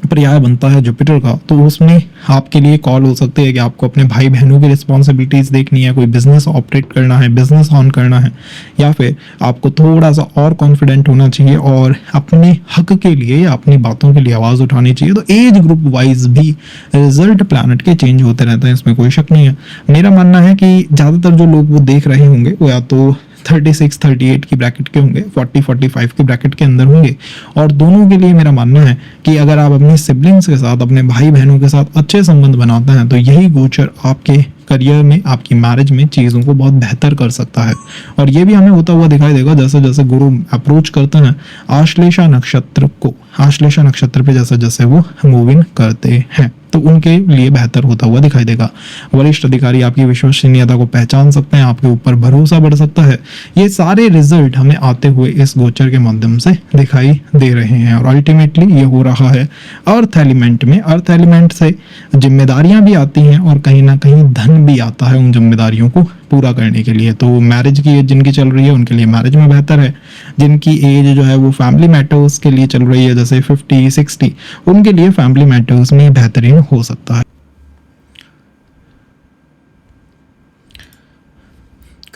पर्याय बनता है जुपिटर का, तो उसमें आपके लिए कॉल हो सकती है कि आपको अपने भाई बहनों की रिस्पॉन्सिबिलिटीज देखनी है, कोई बिजनेस ऑपरेट करना है, बिजनेस ऑन करना है, या फिर आपको थोड़ा सा और कॉन्फिडेंट होना चाहिए और अपने हक के लिए या अपनी बातों के लिए आवाज उठानी चाहिए। तो एज ग्रुप वाइज भी रिजल्ट प्लैनेट के चेंज होते रहते हैं, इसमें कोई शक नहीं है। मेरा मानना है कि ज्यादातर जो लोग वो देख रहे होंगे वो या तो 36-38 की ब्रैकेट के होंगे, 40-45 की ब्रैकेट के अंदर होंगे। और दोनों के लिए मेरा मानना है कि अगर आप अपने सिबलिंग्स के साथ, अपने भाई बहनों के साथ अच्छे संबंध बनाते हैं तो यही गोचर आपके करियर में, आपकी मैरिज में चीज़ों को बहुत बेहतर कर सकता है। और ये भी हमें होता हुआ दिखाई देगा जैसे जैसे गुरु अप्रोच करते हैं आश्लेषा नक्षत्र को, आश्लेषा नक्षत्र पे जैसे जैसे वो मूव इन करते हैं तो उनके लिए बेहतर होता हुआ दिखाई देगा। वरिष्ठ अधिकारी आपकी विश्वसनीयता को पहचान सकते हैं, आपके ऊपर भरोसा बढ़ सकता है। ये सारे रिजल्ट हमें आते हुए इस गोचर के माध्यम से दिखाई दे रहे हैं। और अल्टीमेटली ये हो रहा है अर्थ एलिमेंट में। अर्थ एलिमेंट से जिम्मेदारियां भी आती हैं और कहीं ना कहीं धन भी आता है उन जिम्मेदारियों को पूरा करने के लिए। तो मैरिज की एज जिनकी चल रही है उनके लिए मैरिज में बेहतर है, जिनकी एज जो है वो फैमिली मैटर्स के लिए चल रही है जैसे 50-60, उनके लिए फैमिली मैटर्स में बेहतरीन हो सकता है।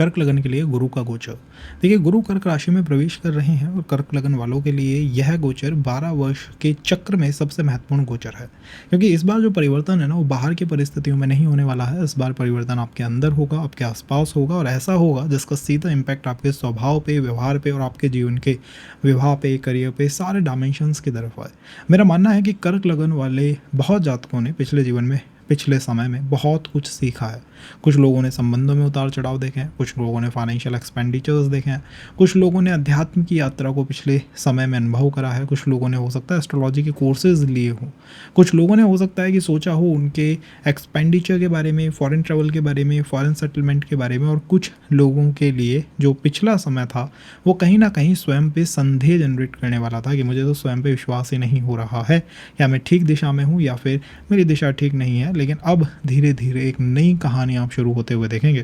कर्क लगन के लिए गुरु का गोचर। देखिए गुरु कर्क राशि में प्रवेश कर रहे हैं और कर्क लगन वालों के लिए यह गोचर 12 वर्ष के चक्र में सबसे महत्वपूर्ण गोचर है, क्योंकि इस बार जो परिवर्तन है ना वो बाहर की परिस्थितियों में नहीं होने वाला है। इस बार परिवर्तन आपके अंदर होगा, आपके आसपास होगा और ऐसा होगा जिसका सीधा इम्पैक्ट आपके स्वभाव पे, व्यवहार पे और आपके जीवन के विवाह पे, करियर पे, सारे डायमेंशंस की तरफ आए। मेरा मानना है कि कर्क लगन वाले बहुत जातकों ने पिछले जीवन में, पिछले समय में बहुत कुछ सीखा है। कुछ लोगों ने संबंधों में उतार चढ़ाव देखे हैं, कुछ लोगों ने फाइनेंशियल एक्सपेंडिचर्स देखे हैं, कुछ लोगों ने अध्यात्म की यात्रा को पिछले समय में अनुभव करा है, कुछ लोगों ने हो सकता है एस्ट्रोलॉजी के कोर्सेज लिए हों, कुछ लोगों ने हो सकता है कि सोचा हो उनके एक्सपेंडिचर के बारे में, फॉरेन ट्रैवल के बारे में, फॉरेन सेटलमेंट के बारे में। और कुछ लोगों के लिए जो पिछला समय था वो कहीं ना कहीं स्वयं पे संदेह जनरेट करने वाला था कि मुझे तो स्वयं पे विश्वास ही नहीं हो रहा है, या मैं ठीक दिशा में हूँ या फिर मेरी दिशा ठीक नहीं है। लेकिन अब धीरे धीरे एक नई कहानी आप शुरू होते हुए देखेंगे।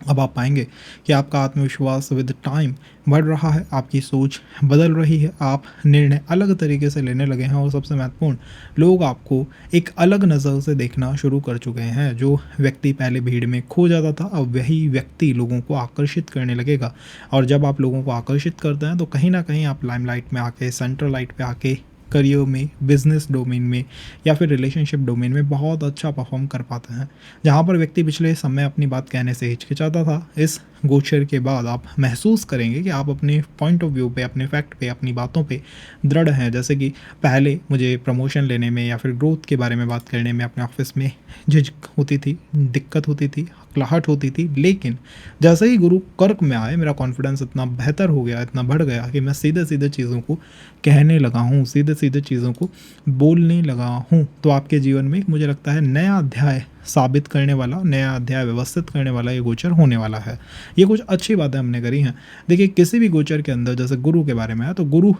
अब आप पाएंगे कि आपका आत्मविश्वास विद टाइम बढ़ रहा है, आपकी सोच बदल रही है, आप निर्णय अलग तरीके से लेने लगे हैं और सबसे महत्वपूर्ण, लोग आपको एक अलग नज़र से देखना शुरू कर चुके हैं। जो व्यक्ति पहले भीड़ में खो जाता था अब वही व्यक्ति लोगों को आकर्षित करने लगेगा। और जब आप लोगों को आकर्षित करते हैं तो कहीं ना कहीं आप लाइमलाइट में आके, सेंट्रल लाइट पे आके करियर में, बिजनेस डोमेन में या फिर रिलेशनशिप डोमेन में बहुत अच्छा परफॉर्म कर पाते हैं। जहाँ पर व्यक्ति पिछले समय अपनी बात कहने से हिचकिचाता था, इस गोचर के बाद आप महसूस करेंगे कि आप अपने पॉइंट ऑफ व्यू पे, अपने फैक्ट पे, अपनी बातों पे दृढ़ हैं। जैसे कि पहले मुझे प्रमोशन लेने में या फिर ग्रोथ के बारे में बात करने में अपने ऑफिस में झिझक होती थी, दिक्कत होती थी, हकलाहट होती थी, लेकिन जैसे ही गुरु कर्क में आए मेरा कॉन्फिडेंस इतना बेहतर हो गया, इतना बढ़ गया कि मैं सीधे सीधे चीज़ों को कहने लगा हूँ, सीधे सीधे चीज़ों को बोलने लगा हूँ। तो आपके जीवन में मुझे लगता है नया अध्याय साबित करने वाला, नया अध्याय व्यवस्थित करने वाला ये गोचर होने वाला है। ये कुछ अच्छी बातें हमने करी हैं। देखिए किसी भी गोचर के अंदर, जैसे गुरु के बारे में है, तो गुरु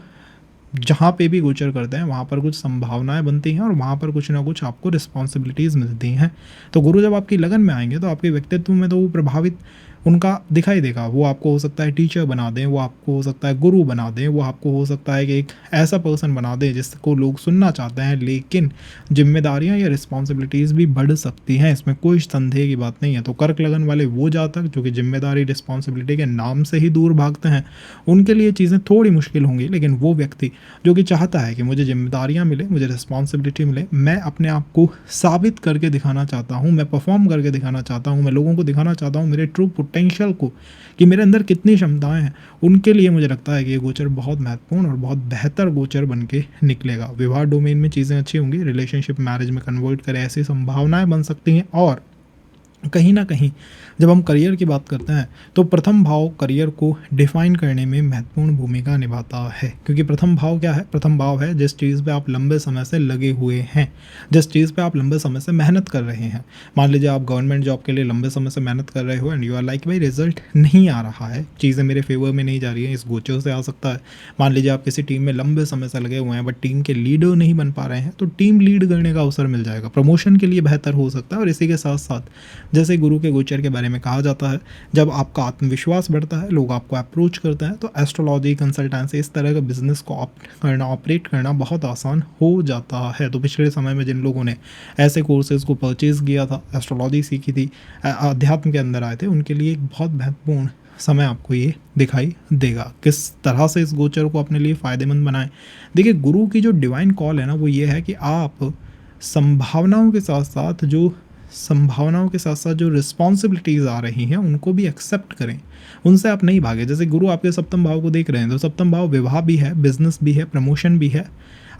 जहाँ पे भी गोचर करते हैं वहाँ पर कुछ संभावनाएं बनती हैं और वहाँ पर कुछ ना कुछ आपको रिस्पॉन्सिबिलिटीज़ मिलती हैं। तो गुरु जब आपकी लगन में आएंगे तो आपके व्यक्तित्व में तो वो प्रभावित उनका दिखाई देगा। वो आपको हो सकता है टीचर बना दें, वो आपको हो सकता है गुरु बना दें, वो आपको हो सकता है कि एक ऐसा पर्सन बना दें जिसको लोग सुनना चाहते हैं। लेकिन जिम्मेदारियां या रिस्पॉन्सिबिलिटीज़ भी बढ़ सकती हैं, इसमें कोई संदेह की बात नहीं है। तो कर्क लगन वाले वो जातक जो कि जिम्मेदारी, रिस्पॉन्सिबिलिटी के नाम से ही दूर भागते हैं, उनके लिए चीज़ें थोड़ी मुश्किल होंगी। लेकिन वो व्यक्ति जो कि चाहता है कि मुझे जिम्मेदारियाँ मिले, मुझे रिस्पॉन्सिबिलिटी मिले, मैं अपने आप को साबित करके दिखाना चाहता हूँ, मैं परफॉर्म करके दिखाना चाहता हूँ, मैं लोगों को दिखाना चाहता हूँ मेरे ट्रू पोटेंशियल को, कि मेरे अंदर कितनी क्षमताएं हैं, उनके लिए मुझे लगता है कि ये गोचर बहुत महत्वपूर्ण और बहुत बेहतर गोचर बन के निकलेगा। विवाह डोमेन में चीज़ें अच्छी होंगी, रिलेशनशिप मैरिज में कन्वर्ट करें ऐसी संभावनाएं बन सकती हैं। और कहीं ना कहीं जब हम करियर की बात करते हैं तो प्रथम भाव करियर को डिफाइन करने में महत्वपूर्ण भूमिका निभाता है, क्योंकि प्रथम भाव क्या है? प्रथम भाव है जिस चीज़ पे आप लंबे समय से लगे हुए हैं, जिस चीज़ पे आप लंबे समय से मेहनत कर रहे हैं। मान लीजिए आप गवर्नमेंट जॉब के लिए लंबे समय से मेहनत कर रहे हो एंड यू आर लाइक भाई रिजल्ट नहीं आ रहा है, चीज़ें मेरे फेवर में नहीं जा रही हैं, इस गोचर से आ सकता है। मान लीजिए आप किसी टीम में लंबे समय से लगे हुए हैं बट टीम के लीडर नहीं बन पा रहे हैं, तो टीम लीड करने का अवसर मिल जाएगा, प्रमोशन के लिए बेहतर हो सकता है। और इसी के साथ साथ जैसे गुरु के गोचर के बारे में कहा जाता है, जब आपका आत्मविश्वास बढ़ता है, लोग आपको अप्रोच करते हैं, तो एस्ट्रोलॉजी, कंसल्टेंसी, इस तरह का बिजनेस को ऑपरेट करना बहुत आसान हो जाता है। तो पिछले समय में जिन लोगों ने ऐसे कोर्सेज को परचेज़ किया था, एस्ट्रोलॉजी सीखी थी, अध्यात्म के अंदर आए थे, उनके लिए एक बहुत महत्वपूर्ण समय आपको ये दिखाई देगा। किस तरह से इस गोचर को अपने लिए फ़ायदेमंद बनाएं। देखिए गुरु की जो डिवाइन कॉल है ना, वो ये है कि आप संभावनाओं के साथ साथ जो रिस्पॉन्सिबिलिटीज़ आ रही हैं उनको भी एक्सेप्ट करें, उनसे आप नहीं भागे। जैसे गुरु आपके सप्तम भाव को देख रहे हैं, तो सप्तम भाव विवाह भी है, बिजनेस भी है, प्रमोशन भी है।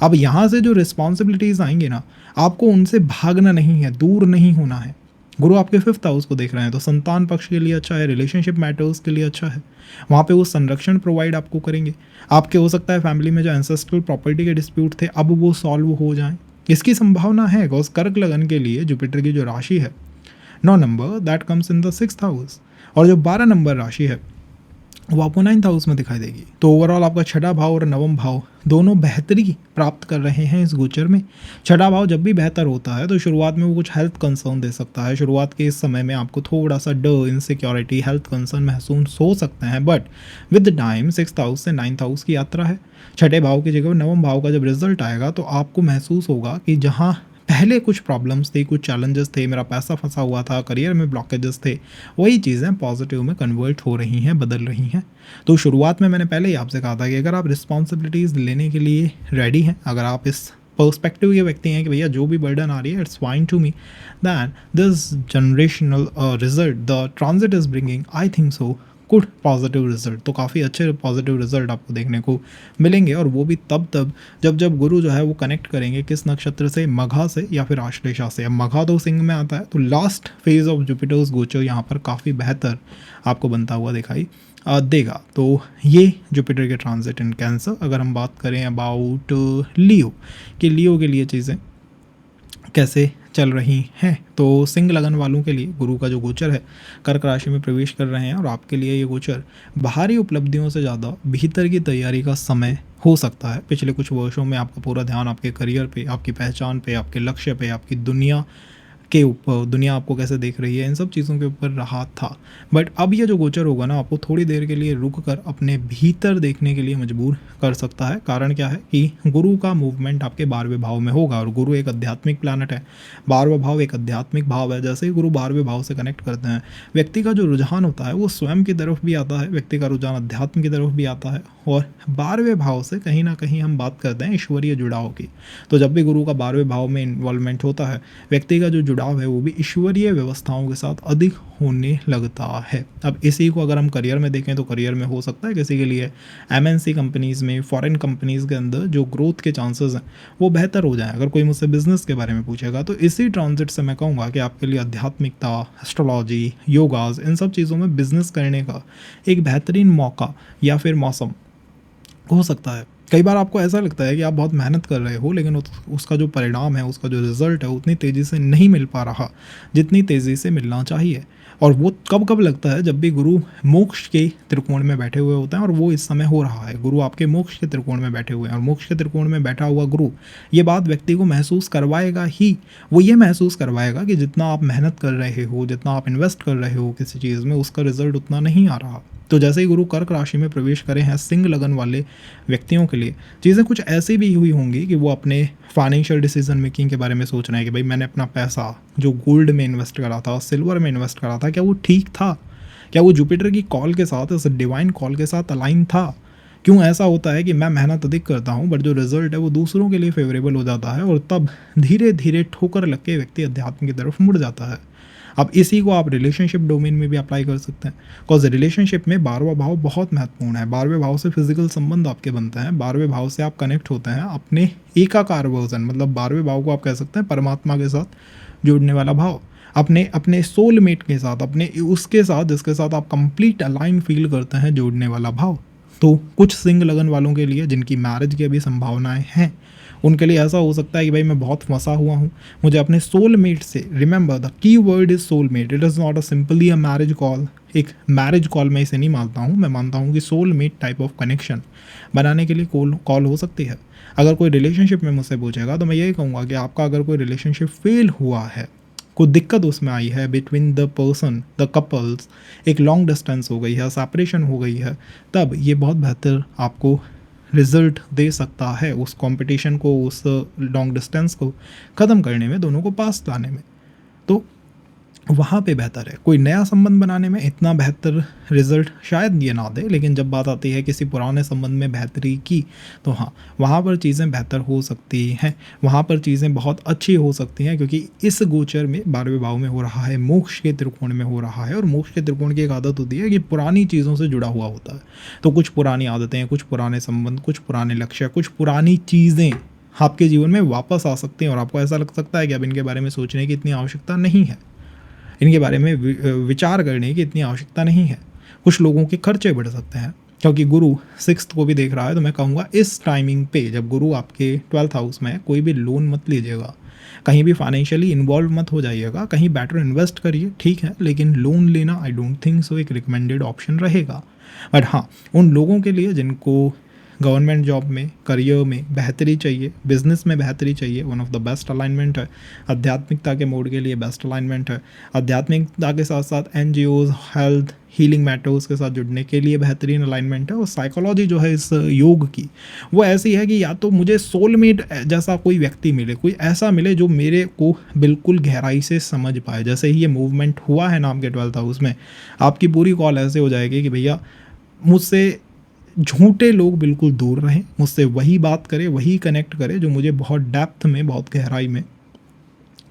अब यहाँ से जो रिस्पॉन्सिबिलिटीज़ आएंगे ना, आपको उनसे भागना नहीं है, दूर नहीं होना है। गुरु आपके 5th हाउस को देख रहे हैं, तो संतान पक्ष के लिए अच्छा है, रिलेशनशिप मैटर्स के लिए अच्छा है, वहाँ पे वो संरक्षण प्रोवाइड आपको करेंगे। आपके हो सकता है फैमिली में जो एंसेस्ट्रल प्रॉपर्टी के डिस्प्यूट थे अब वो सॉल्व हो जाएं, इसकी संभावना है। बिकॉज कर्क लगन के लिए जुपिटर की जो राशि है 9 number, that comes in the 6th house, और जो 12 नंबर राशि है वो आपको 9th हाउस में दिखाई देगी। तो ओवरऑल आपका छठा भाव और नवम भाव दोनों बेहतरी प्राप्त कर रहे हैं इस गोचर में। छठा भाव जब भी बेहतर होता है तो शुरुआत में वो कुछ हेल्थ कंसर्न दे सकता है। शुरुआत के इस समय में आपको थोड़ा सा डर, इनसिक्योरिटी, हेल्थ कंसर्न महसूस हो सकते हैं, but with time 6th house से 9th हाउस की यात्रा है। छठे भाव की जगह नवम भाव का जब रिजल्ट आएगा तो आपको महसूस होगा कि जहाँ पहले कुछ प्रॉब्लम्स थी, कुछ चैलेंजेस थे, मेरा पैसा फंसा हुआ था, करियर में ब्लॉकेजेस थे, वही चीज़ें पॉजिटिव में कन्वर्ट हो रही हैं, बदल रही हैं। तो शुरुआत में मैंने पहले ही आपसे कहा था कि अगर आप रिस्पॉन्सिबिलिटीज़ लेने के लिए रेडी हैं, अगर आप इस पर्सपेक्टिव के व्यक्ति हैं कि भैया जो भी बर्डन आ रही है it's fine to me, then this generational result the transit is bringing I think so good positive result. तो काफ़ी अच्छे पॉजिटिव रिजल्ट आपको देखने को मिलेंगे, और वो भी तब जब जब गुरु जो है वो कनेक्ट करेंगे किस नक्षत्र से, मघा से या फिर आश्लेषा से। अब मघा तो सिंह में आता है, तो लास्ट फेज ऑफ जुपिटर्स गोचर यहाँ पर काफ़ी बेहतर आपको बनता हुआ दिखाई देगा। तो ये जुपिटर के ट्रांजिट इन कैंसर। अगर हम बात करें अबाउट लियो कि लियो के लिए चीज़ें कैसे चल रही हैं, तो सिंह लगन वालों के लिए गुरु का जो गोचर है कर्क राशि में प्रवेश कर रहे हैं, और आपके लिए ये गोचर बाहरी उपलब्धियों से ज़्यादा भीतर की तैयारी का समय हो सकता है। पिछले कुछ वर्षों में आपका पूरा ध्यान आपके करियर पे, आपकी पहचान पे, आपके लक्ष्य पे, आपकी दुनिया के ऊपर, दुनिया आपको कैसे देख रही है, इन सब चीज़ों के ऊपर रहा था। बट अब ये जो गोचर होगा ना, आपको थोड़ी देर के लिए रुक कर अपने भीतर देखने के लिए मजबूर कर सकता है। कारण क्या है कि गुरु का मूवमेंट आपके 12वें भाव में होगा, और गुरु एक आध्यात्मिक प्लैनेट है। 12वां भाव एक आध्यात्मिक भाव है। जैसे ही गुरु 12वें भाव से कनेक्ट करते हैं, व्यक्ति का जो रुझान होता है वो स्वयं की तरफ भी आता है, व्यक्ति का रुझान अध्यात्म की तरफ भी आता है। और 12वें भाव से कहीं ना कहीं हम बात करते हैं ईश्वरीय जुड़ाव की। तो जब भी गुरु का 12वें भाव में इन्वॉल्वमेंट होता है, व्यक्ति का जो जुड़ाव है वो भी ईश्वरीय व्यवस्थाओं के साथ अधिक होने लगता है। अब इसी को अगर हम करियर में देखें तो करियर में हो सकता है किसी के लिए एमएनसी कंपनीज़ में, फॉरेन कंपनीज़ के अंदर जो ग्रोथ के चांसेस हैं वो बेहतर हो जाएं। अगर कोई मुझसे बिजनेस के बारे में पूछेगा तो इसी ट्रांजिट से मैं कहूँगा कि आपके लिए आध्यात्मिकता, एस्ट्रोलॉजी, योगाज, इन सब चीज़ों में बिजनेस करने का एक बेहतरीन मौका या फिर मौसम हो सकता है। कई बार आपको ऐसा लगता है कि आप बहुत मेहनत कर रहे हो, लेकिन उसका जो परिणाम है, उसका जो रिज़ल्ट है, उतनी तेज़ी से नहीं मिल पा रहा जितनी तेज़ी से मिलना चाहिए। और वो कब कब लगता है, जब भी गुरु मोक्ष के त्रिकोण में बैठे हुए होते हैं, और वो इस समय हो रहा है। गुरु आपके मोक्ष के त्रिकोण में बैठे हुए हैं, और मोक्ष के त्रिकोण में बैठा हुआ गुरु ये बात व्यक्ति को महसूस करवाएगा ही। वो ये महसूस करवाएगा कि जितना आप मेहनत कर रहे हो, जितना आप इन्वेस्ट कर रहे हो किसी चीज़ में, उसका रिजल्ट उतना नहीं आ रहा। तो जैसे ही गुरु कर्क राशि में प्रवेश करे हैं सिंह लगन वाले व्यक्तियों के लिए चीज़ें कुछ ऐसी भी हुई होंगी कि वो अपने फाइनेंशियल डिसीजन मेकिंग के बारे में सोच रहे हैं कि भाई मैंने अपना पैसा जो गोल्ड में इन्वेस्ट करा था, सिल्वर में इन्वेस्ट करा था, क्या वो ठीक था? क्या वो जुपिटर की कॉल के साथ, इस डिवाइन कॉल के साथ अलाइन था? क्यों ऐसा होता है कि मैं मेहनत अधिक करता हूँ बट जो रिजल्ट है वो दूसरों के लिए फेवरेबल हो जाता है, और तब धीरे धीरे ठोकर लग के व्यक्ति अध्यात्म की तरफ मुड़ जाता है। अब इसी को आप रिलेशनशिप डोमेन में भी अप्लाई कर सकते हैं, बिकॉज रिलेशनशिप में 12वां भाव बहुत महत्वपूर्ण है। 12वें भाव से फिजिकल संबंध आपके बनते हैं, 12वें भाव से आप कनेक्ट होते हैं अपने एकाकार वर्जन, मतलब 12वें भाव को आप कह सकते हैं परमात्मा के साथ जुड़ने वाला भाव, अपने सोलमेट के साथ, अपने उसके साथ जिसके साथ आप कंप्लीट अलाइन फील करते हैं, जोड़ने वाला भाव। तो कुछ सिंह लगन वालों के लिए जिनकी मैरिज की अभी संभावनाएं हैं, उनके लिए ऐसा हो सकता है कि भाई मैं बहुत फंसा हुआ हूँ, मुझे अपने सोलमेट से, remember the key word is soulmate, it is not a simply a marriage call. एक मैरिज कॉल मैं इसे नहीं मानता हूँ, मैं मानता हूँ कि सोलमेट टाइप ऑफ कनेक्शन बनाने के लिए कॉल हो सकती है। अगर कोई रिलेशनशिप में मुझसे पूछेगा तो मैं यही कहूँगा कि आपका अगर कोई रिलेशनशिप फेल हुआ है, कोई दिक्कत उसमें आई है between the person, the couples, एक लॉन्ग डिस्टेंस हो गई है, सेपरेशन हो गई है, तब ये बहुत बेहतर आपको रिजल्ट दे सकता है उस कंपटीशन को, उस लॉन्ग डिस्टेंस को ख़त्म करने में, दोनों को पास लाने में। तो वहाँ पे बेहतर है। कोई नया संबंध बनाने में इतना बेहतर रिजल्ट शायद ये ना दे, लेकिन जब बात आती है किसी पुराने संबंध में बेहतरी की, तो हाँ, वहाँ पर चीज़ें बेहतर हो सकती हैं, वहाँ पर चीज़ें बहुत अच्छी हो सकती हैं, क्योंकि इस गोचर में 12वें भाव में हो रहा है, मोक्ष के त्रिकोण में हो रहा है, और मोक्ष के त्रिकोण की एक आदत होती है कि पुरानी चीज़ों से जुड़ा हुआ होता है। तो कुछ पुरानी आदतें, कुछ पुराने संबंध, कुछ पुराने लक्ष्य, कुछ पुरानी चीज़ें आपके जीवन में वापस आ सकती हैं, और आपको ऐसा लग सकता है कि अब इनके बारे में सोचने की इतनी आवश्यकता नहीं है, इनके बारे में विचार करने की इतनी आवश्यकता नहीं है। कुछ लोगों के खर्चे बढ़ सकते हैं, क्योंकि गुरु 6th को भी देख रहा है। तो मैं कहूँगा इस टाइमिंग पे जब गुरु आपके 12th हाउस में है, कोई भी लोन मत लीजिएगा, कहीं भी फाइनेंशियली इन्वॉल्व मत हो जाइएगा, कहीं बेटर इन्वेस्ट करिए, ठीक है, लेकिन लोन लेना आई डोंट थिंक सो एक रिकमेंडेड ऑप्शन रहेगा। बट हाँ, उन लोगों के लिए जिनको गवर्नमेंट जॉब में, करियर में बेहतरी चाहिए, बिजनेस में बेहतरी चाहिए, one of the best alignment है। आध्यात्मिकता के मोड के लिए बेस्ट अलाइनमेंट है। आध्यात्मिकता के साथ साथ एनजीओज, हेल्थ, हीलिंग मैटर्स के साथ जुड़ने के लिए बेहतरीन अलाइनमेंट है। और साइकोलॉजी जो है इस योग की वो ऐसी है कि या तो मुझे सोलमेट जैसा कोई व्यक्ति मिले, कोई ऐसा मिले जो मेरे को बिल्कुल गहराई से समझ पाए। जैसे ही ये मूवमेंट हुआ है ना आपके 12th हाउस में, आपकी पूरी कॉल ऐसे हो जाएगी कि भैया मुझसे झूठे लोग बिल्कुल दूर रहें, मुझसे वही बात करे, वही कनेक्ट करे जो मुझे बहुत डेप्थ में, बहुत गहराई में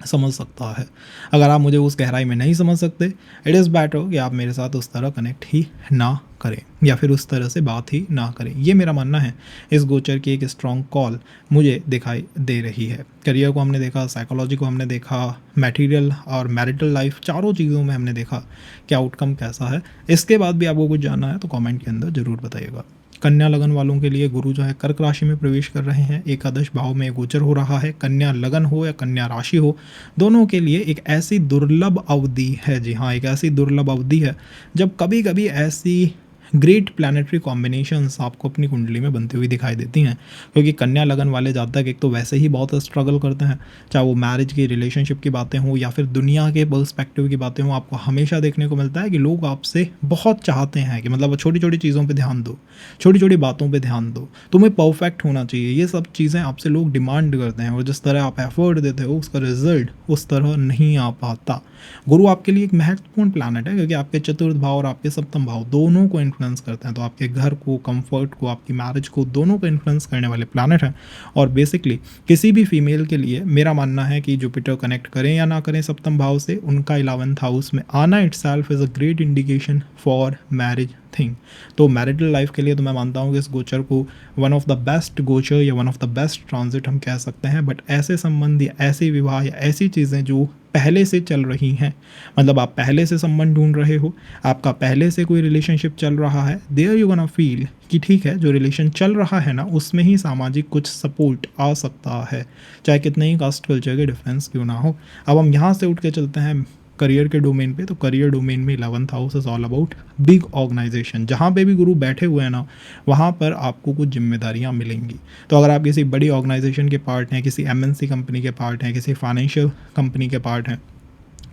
समझ सकता है। अगर आप मुझे उस गहराई में नहीं समझ सकते, इट इज़ बेटर कि आप मेरे साथ उस तरह कनेक्ट ही ना करें या फिर उस तरह से बात ही ना करें। ये मेरा मानना है। इस गोचर की एक स्ट्रॉन्ग कॉल मुझे दिखाई दे रही है। करियर को हमने देखा, साइकोलॉजी को हमने देखा, मटेरियल और मैरिटल लाइफ, चारों चीज़ों में हमने देखा कि आउटकम कैसा है। इसके बाद भी आपको कुछ जानना है तो कमेंट के अंदर ज़रूर बताइएगा। कन्या लगन वालों के लिए गुरु जो है कर्क राशि में प्रवेश कर रहे हैं, एकादश भाव में गोचर हो रहा है। कन्या लगन हो या कन्या राशि हो, दोनों के लिए एक ऐसी दुर्लभ अवधि है, जी हाँ, एक ऐसी दुर्लभ अवधि है जब कभी कभी ऐसी ग्रेट प्लानिटरी कॉम्बिनेशंस आपको अपनी कुंडली में बनती हुई दिखाई देती हैं। क्योंकि कन्या लगन वाले जातक एक तो वैसे ही बहुत स्ट्रगल करते हैं, चाहे वो मैरिज की, रिलेशनशिप की बातें हों या फिर दुनिया के पर्सपेक्टिव की बातें हों। आपको हमेशा देखने को मिलता है कि लोग आपसे बहुत चाहते हैं कि मतलब छोटी छोटी चीज़ों पर ध्यान दो, छोटी छोटी बातों पर ध्यान दो, तुम्हें परफेक्ट होना चाहिए। ये सब चीज़ें आपसे लोग डिमांड करते हैं और जिस तरह आप एफर्ट देते हो उसका रिजल्ट उस तरह नहीं आ पाता। गुरु आपके लिए एक महत्वपूर्ण प्लैनेट है क्योंकि आपके चतुर्थ भाव और आपके सप्तम भाव दोनों को इन्फ्लुएंस करते हैं। तो आपके घर को, कंफर्ट को, आपकी मैरिज को, दोनों को इन्फ्लुएंस करने वाले प्लैनेट हैं। और बेसिकली किसी भी फीमेल के लिए मेरा मानना है कि जुपिटर कनेक्ट करें या ना करें सप्तम भाव से, उनका 11th हाउस में आना itself is a great indication for marriage thing. तो मैरिटल लाइफ के लिए तो मैं मानता हूँ कि इस गोचर को वन ऑफ द बेस्ट गोचर या one of the best transit हम कह सकते हैं। बट ऐसे संबंध या ऐसे विवाह या ऐसी चीज़ें जो पहले से चल रही हैं, मतलब आप पहले से संबंध ढूंढ रहे हो, आपका पहले से कोई रिलेशनशिप चल रहा है, देयर यू गोना फील कि ठीक है जो रिलेशन चल रहा है ना उसमें ही सामाजिक कुछ सपोर्ट आ सकता है, चाहे कितने ही कास्ट कल्चर के डिफरेंस क्यों ना हो। अब हम यहाँ से उठ के चलते हैं करियर के डोमेन पे। तो करियर डोमेन में 11th house is all about big organisation. जहाँ पे भी गुरु बैठे हुए हैं ना वहाँ पर आपको कुछ जिम्मेदारियाँ मिलेंगी। तो अगर आप किसी बड़ी ऑर्गेनाइजेशन के पार्ट हैं, किसी एमएनसी कंपनी के पार्ट हैं, किसी फाइनेंशियल कंपनी के पार्ट हैं,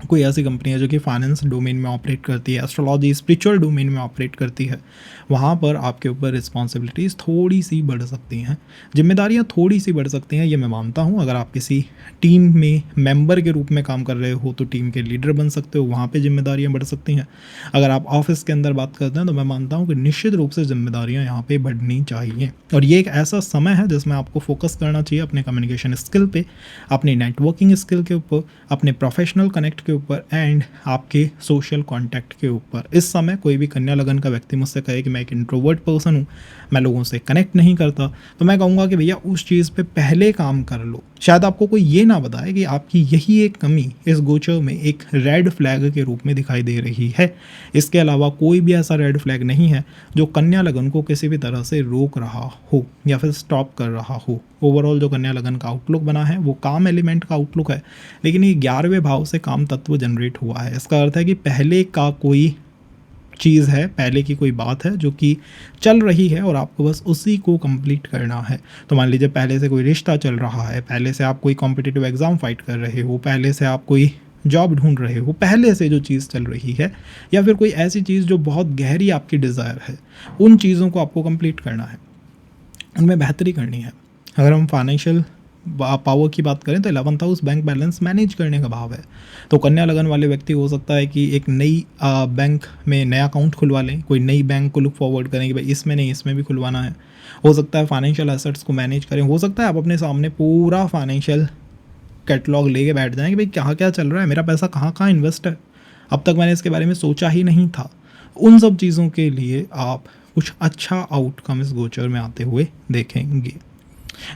कोई ऐसी कंपनी है जो कि फाइनेंस डोमेन में ऑपरेट करती है, एस्ट्रोलॉजी, स्पिरिचुअल डोमेन में ऑपरेट करती है, वहाँ पर आपके ऊपर रिस्पॉन्सिबिलिटीज़ थोड़ी सी बढ़ सकती हैं, जिम्मेदारियाँ थोड़ी सी बढ़ सकती हैं, ये मैं मानता हूँ। अगर आप किसी टीम में मेंबर के रूप में काम कर रहे हो तो टीम के लीडर बन सकते हो, वहाँ पे जिम्मेदारियाँ बढ़ सकती हैं। अगर आप ऑफिस के अंदर बात करते हैं तो मैं मानता हूँ कि निश्चित रूप से जिम्मेदारियाँ यहाँ पे बढ़नी चाहिए। और ये एक ऐसा समय है जिसमें आपको फोकस करना चाहिए अपने कम्युनिकेशन स्किल पे, अपनी नेटवर्किंग स्किल के ऊपर, अपने प्रोफेशनल कनेक्ट के ऊपर एंड आपके सोशल कॉन्टैक्ट के ऊपर। इस समय कोई भी कन्या लगन का व्यक्ति मुझसे कहे कि मैं एक इंट्रोवर्ट पर्सन हूँ, मैं लोगों से कनेक्ट नहीं करता, तो मैं कहूँगा कि भैया उस चीज़ पे पहले काम कर लो। शायद आपको कोई ये ना बताए कि आपकी यही एक कमी इस गोचर में एक रेड फ्लैग के रूप में दिखाई दे रही है। इसके अलावा कोई भी ऐसा रेड फ्लैग नहीं है जो कन्या लगन को किसी भी तरह से रोक रहा हो या फिर स्टॉप कर रहा हो। ओवरऑल जो कन्या लगन का आउटलुक बना है वो काम एलिमेंट का आउटलुक है, लेकिन ये 11वें भाव से काम तत्व जनरेट हुआ है। इसका अर्थ है कि पहले का कोई चीज़ है, पहले की कोई बात है जो कि चल रही है और आपको बस उसी को कंप्लीट करना है। तो मान लीजिए पहले से कोई रिश्ता चल रहा है, पहले से आप कोई कॉम्पिटिटिव एग्ज़ाम फाइट कर रहे हो, पहले से आप कोई जॉब ढूंढ रहे हो, पहले से जो चीज़ चल रही है, या फिर कोई ऐसी चीज़ जो बहुत गहरी आपकी डिज़ायर है, उन चीज़ों को आपको कंप्लीट करना है, उनमें बेहतरी करनी है। अगर हम फाइनेंशियल पावर की बात करें तो 11th house bank balance manage करने का भाव है। तो कन्या लगन वाले व्यक्ति हो सकता है कि एक नई बैंक में नया अकाउंट खुलवा लें, कोई नई बैंक को लुक फॉरवर्ड करें कि भाई इसमें नहीं इसमें भी खुलवाना है। हो सकता है फाइनेंशियल एसेट्स को मैनेज करें, हो सकता है आप अपने सामने पूरा फाइनेंशियल कैटलॉग लेके बैठ जाएं कि भाई क्या क्या चल रहा है, मेरा पैसा कहाँ कहाँ इन्वेस्ट है, अब तक मैंने इसके बारे में सोचा ही नहीं था। उन सब चीज़ों के लिए आप कुछ अच्छा आउटकम इस गोचर में आते हुए देखेंगे।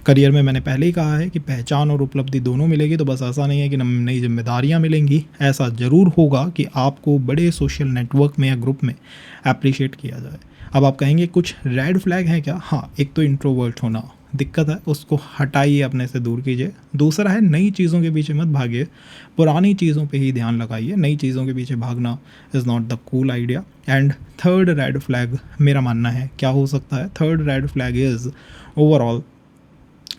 करियर में मैंने पहले ही कहा है कि पहचान और उपलब्धि दोनों मिलेगी, तो बस ऐसा नहीं है कि नई जिम्मेदारियां मिलेंगी, ऐसा ज़रूर होगा कि आपको बड़े सोशल नेटवर्क में या ग्रुप में अप्रिशिएट किया जाए। अब आप कहेंगे कुछ रेड फ्लैग है क्या? हाँ, एक तो इंट्रोवर्ट होना, दिक्कत है उसको हटाइए, अपने से दूर कीजिए। दूसरा है नई चीज़ों के पीछे मत भागिए, पुरानी चीज़ों पे ही ध्यान लगाइए। नई चीज़ों के पीछे भागना is not the cool idea. And third red flag मेरा मानना है क्या हो सकता है, third red flag is overall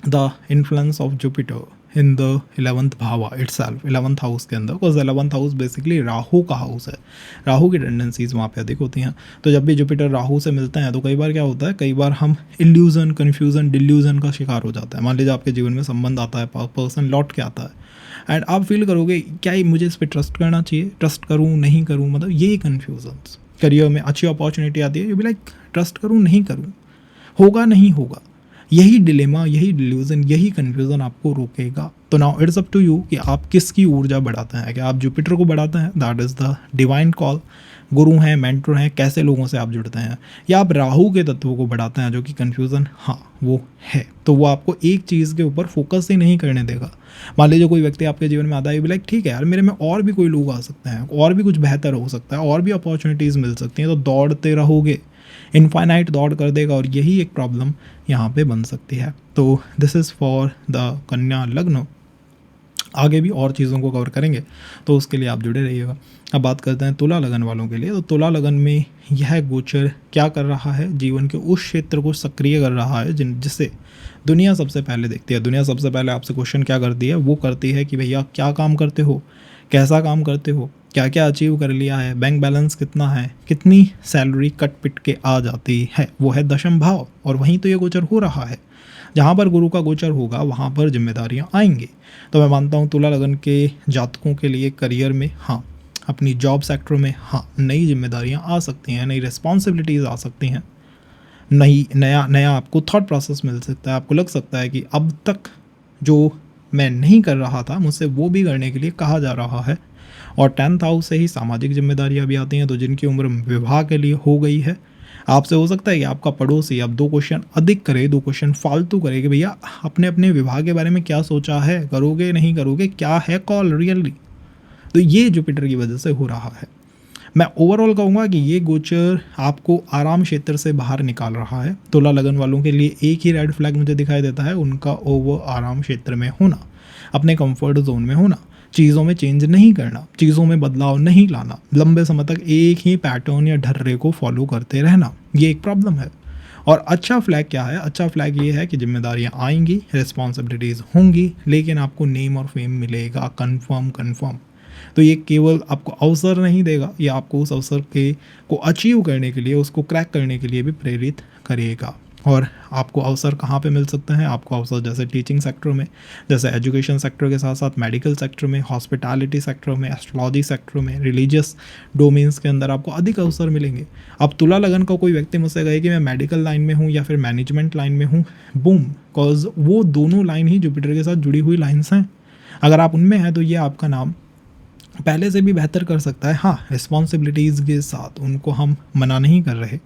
the influence of Jupiter in the 11th bhava itself, 11th house के अंदर। Because 11th house basically Rahu का हाउस है, राहु की टेंडेंसीज वहाँ पे अधिक होती हैं। तो जब भी जुपिटर राहु से मिलते हैं तो कई बार क्या होता है, कई बार हम इल्यूजन, कन्फ्यूजन, डिल्यूजन का शिकार हो जाता है। मान लीजिए आपके जीवन में संबंध आता है, पर्सन लौट के आता है एंड आप फील करोगे क्या ये मुझे इस पर ट्रस्ट करना चाहिए, ट्रस्ट करूँ नहीं करूँ, मतलब यही कन्फ्यूजन। करियर में अच्छी अपॉर्चुनिटी आती है, यू बी लाइक ट्रस्ट करूँ नहीं करूँ, होगा नहीं होगा। यही डिलेमा, यही डिल्यूजन, यही कन्फ्यूज़न आपको रोकेगा। तो now it's up to you कि आप किसकी ऊर्जा बढ़ाते हैं। क्या आप जुपिटर को बढ़ाते हैं, that is the divine call, गुरु हैं, मेंटर हैं, कैसे लोगों से आप जुड़ते हैं, या आप राहु के तत्वों को बढ़ाते हैं जो कि कन्फ्यूज़न हाँ वो है। तो वो आपको एक चीज़ के ऊपर फोकस ही नहीं करने देगा। मान लीजिए कोई व्यक्ति आपके जीवन में आता है, लाइक ठीक है यार मेरे में और भी कोई लोग आ सकते हैं, और भी कुछ बेहतर हो सकता है, और भी अपॉर्चुनिटीज़ मिल सकती हैं, तो दौड़ते रहोगे, इनफाइनाइट दौड़ कर देगा और यही एक प्रॉब्लम यहाँ पे बन सकती है। तो दिस इज़ फॉर द कन्या लग्न। आगे भी और चीज़ों को कवर करेंगे तो उसके लिए आप जुड़े रहिएगा। अब बात करते हैं तुला लगन वालों के लिए। तो तुला लगन में यह गोचर क्या कर रहा है, जीवन के उस क्षेत्र को सक्रिय कर रहा है जिसे दुनिया सबसे पहले देखती है। दुनिया सबसे पहले आपसे क्वेश्चन क्या करती है, वो करती है कि भैया क्या काम करते हो, कैसा काम करते हो, क्या क्या अचीव कर लिया है, बैंक बैलेंस कितना है, कितनी सैलरी कट पिट के आ जाती है। वो है दशम भाव और वहीं तो ये गोचर हो रहा है। जहाँ पर गुरु का गोचर होगा वहाँ पर जिम्मेदारियाँ आएंगी। तो मैं मानता हूँ तुला लगन के जातकों के लिए करियर में हाँ, अपनी जॉब सेक्टर में हाँ, नई जिम्मेदारियाँ आ सकती हैं, नई रिस्पॉन्सिबिलिटीज़ आ सकती हैं, नया आपको थॉट प्रोसेस मिल सकता है। आपको लग सकता है कि अब तक जो मैं नहीं कर रहा था मुझसे वो भी करने के लिए कहा जा रहा है। और 10th हाउस से ही सामाजिक जिम्मेदारियाँ भी आती हैं। तो जिनकी उम्र विवाह के लिए हो गई है, आपसे हो सकता है कि आपका पड़ोसी अब 2 क्वेश्चन अधिक करे, 2 क्वेश्चन फालतू करे कि भैया अपने अपने विवाह के बारे में क्या सोचा है, करोगे नहीं करोगे, क्या है कॉल रियली। तो ये जुपिटर की वजह से हो रहा है। मैं ओवरऑल कहूँगा कि ये गोचर आपको आराम क्षेत्र से बाहर निकाल रहा है। तुला लगन वालों के लिए एक ही रेड फ्लैग मुझे दिखाई देता है, उनका ओवर आराम क्षेत्र में होना, अपने कंफर्ट जोन में होना, चीज़ों में चेंज नहीं करना, चीज़ों में बदलाव नहीं लाना, लंबे समय तक एक ही पैटर्न या ढर्रे को फॉलो करते रहना, ये एक प्रॉब्लम है। और अच्छा फ्लैग क्या है, अच्छा फ्लैग ये है कि जिम्मेदारियाँ आएंगी, रिस्पॉन्सिबिलिटीज़ होंगी, लेकिन आपको नेम और फेम मिलेगा कन्फर्म। तो ये केवल आपको अवसर नहीं देगा, ये आपको उस अवसर के को अचीव करने के लिए, उसको क्रैक करने के लिए भी प्रेरित करेगा। और आपको अवसर कहाँ पे मिल सकते हैं, आपको अवसर जैसे टीचिंग सेक्टर में, जैसे एजुकेशन सेक्टर के साथ साथ मेडिकल सेक्टर में, हॉस्पिटैलिटी सेक्टर में, एस्ट्रोलॉजी सेक्टर में, रिलीजियस डोमेन्स के अंदर आपको अधिक अवसर मिलेंगे। अब तुला लगन का कोई व्यक्ति मुझसे कहे कि मैं मेडिकल लाइन में हूँ या फिर मैनेजमेंट लाइन में हूँ, बूम, कॉज वो दोनों लाइन ही जुपिटर के साथ जुड़ी हुई लाइन्स हैं। अगर आप उनमें हैं तो ये आपका नाम पहले से भी बेहतर कर सकता है। हाँ, रिस्पॉन्सिबिलिटीज़ के साथ उनको हम मना नहीं कर रहे,